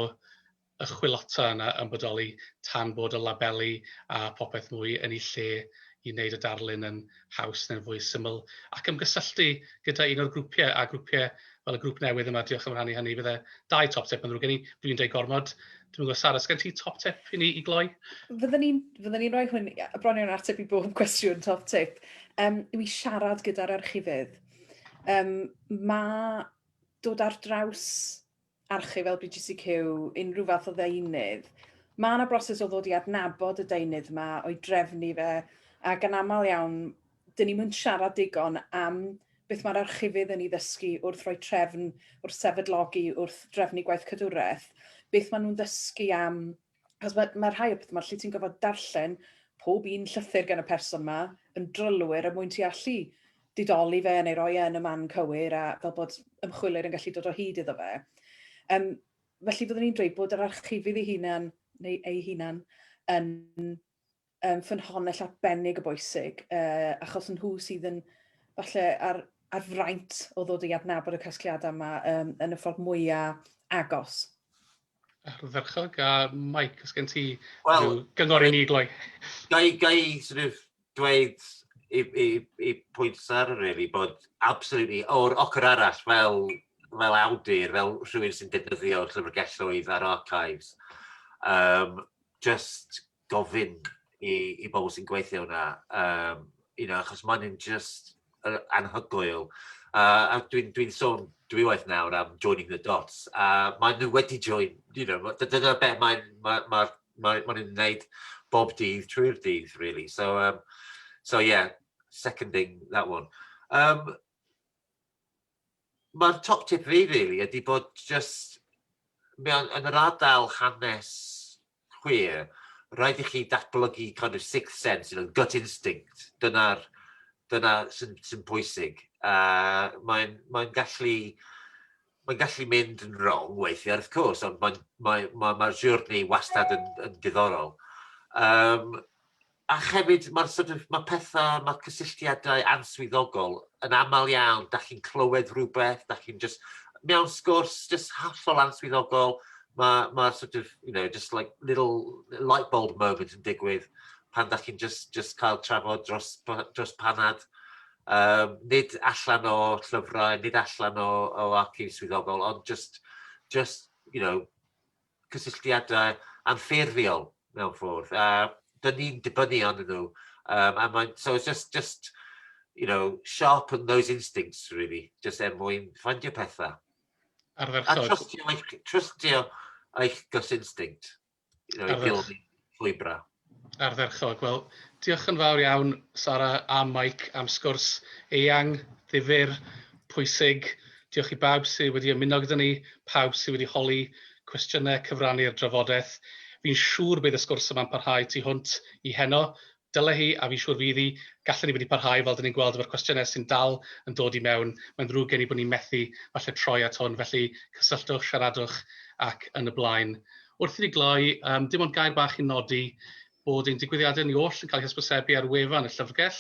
y chwilota yna yn bodoli tan bod y labeli a popeth mwy yn ei lle i wneud y darlun yn haws neu'n fwy syml, ac ymgysylltu gyda un o'r grwpiau, a grwpiau fel y grŵp newydd yma, diolch am rannu hynny, bydde 2 top tip yn ddrwg gen i, dwi'n dweud gormod. Dwi'n gwybod, Sara, sgen ti top tip i ni i gloi? Fyddwn ni'n rhoi hwn, bron i'n ateb i bob cwestiwn top tip, yw i siarad gyda'r archifydd. Mae dod ar draws archif fel BGCQ, unrhyw fath o ddeunydd, mae yna broses o ddod i adnabod y deunydd yma, o'i drefnu fe, ac yn aml iawn, dyn ni'n mynd siarad digon am beth mae'r archifydd yn ei ddysgu wrth roi trefn, wrth sefydlogi, wrth drefnu gwaith cadwraeth, beth maen nhw'n ddysgu am, achos mae rhai o beth yma lle ti'n gofod darllen pob un llythyr gan y person yma yn drylwyr er mwyn ti allu didoli fe neu roi yn y man cywir a fel bod ymchwilwyr yn gallu dod o hyd iddo fe. Felly fyddwn ni'n dweud bod yr archifydd ei hunan, neu ei hunan, yn ffynhonnell arbennig o bwysig, achos yn nhw sydd yn falle ar fraint o ddod i adnabod y casgliadau yma yn y ffordd mwyaf agos. Ardderchog, a Mike, os gen ti gyngor i ni gloi? Gai sort of dweud i pwynt Sara, really, bod absolutely, o'r ochr arall, fel awdur, fel rhywun sy'n defnyddio llyfrgelloedd a'r archives, just gofyn i bobl sy'n gweithio hwnna, achos mae'n just anhygoel. A dwi'n sôn dwywaith nawr am joining the dots, a maen nhw wedi join, dyna beth maen nhw'n gwneud bob dydd trwy'r dydd, really. So yeah, seconding that one. Mae'r top tip fi, really, ydy bod just, yn yr ardal hanes chwir, rhaid i chi datblygu kind of sixth sense, gut instinct. Dyna sy'n bwysig. Mae'n gallu mynd yn wrong weithiau, wrth gwrs, ond mae'r journey wastad yn diddorol. A hefyd, mae pethau, mae cysylltiadau answyddogol yn aml iawn, da chi'n clywed rhywbeth, da chi'n mewn sgwrs, just hollol answyddogol, mae sort of, just like little light bulb moment yn digwydd pan da chi'n just cael trafod dros panad. Nid allan o llyfrau, nid allan o archif swyddogol, ond just cysylltiadau anffurfiol mewn ffordd. Dyn ni'n dibynnu arnyn nhw. So it's just sharpen those instincts, really, just mwyn ffandio pethau. Ardderchog. A trustio eich gut instinct, i gildi llwybra. Ardderchog. Wel, diolch yn fawr iawn, Sara a Mike, am sgwrs eang, ddifyr, pwysig. Diolch i bawb sydd wedi ymuno gyda ni, pawb sydd wedi holi cwestiynau, cyfrannu'r drafodaeth. Fi'n siŵr bydd y sgwrs yma'n parhau tu hwnt i heno. Dyle hi, a fi'n siŵr fydd hi, gallen ni wedi parhau fel dyn ni'n gweld efo'r cwestiynau sy'n dal yn dod i mewn. Mae'n ddrwg gen i bod ni'n methu falle troi at hwn, felly cysylltwch, siaradwch ac yn y blaen. Wrth i ni gloi, dim ond gair bach i nodi bod ein digwyddiadau ni oll yn cael eu hysbysebu ar wefan y Lyfrgell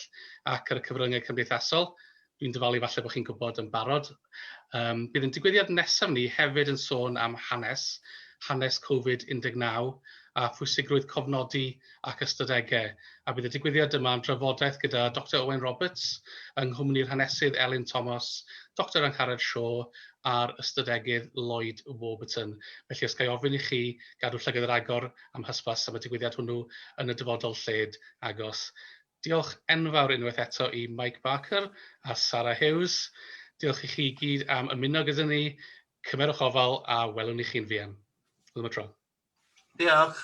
ac ar y cyfryngau cymdeithasol. Dwi'n dyfalu falle bod chi'n gwybod yn barod. Bydd yn digwyddiad nesaf ni hefyd yn sôn am hanes Covid-19 a phwysigrwydd cofnodi ac ystadegau. A bydd y digwyddiad yma yn drafodaeth gyda Dr Owen Roberts, yng nghwmni'r hanesydd Elin Thomas, Dr Angharad Shaw a'r ystadegydd Lloyd Warburton. Felly os gael ofyn i chi gadw llygad yr agor am hysbys am y digwyddiad hwnnw yn y dyfodol lled agos. Diolch enfawr unwaith eto i Mike Barker a Sara Huws. Diolch i chi gyd am ymuno gyda ni. Cymerwch ofal a welwn i chi'n fuan. Hwyl am y tro. Diolch.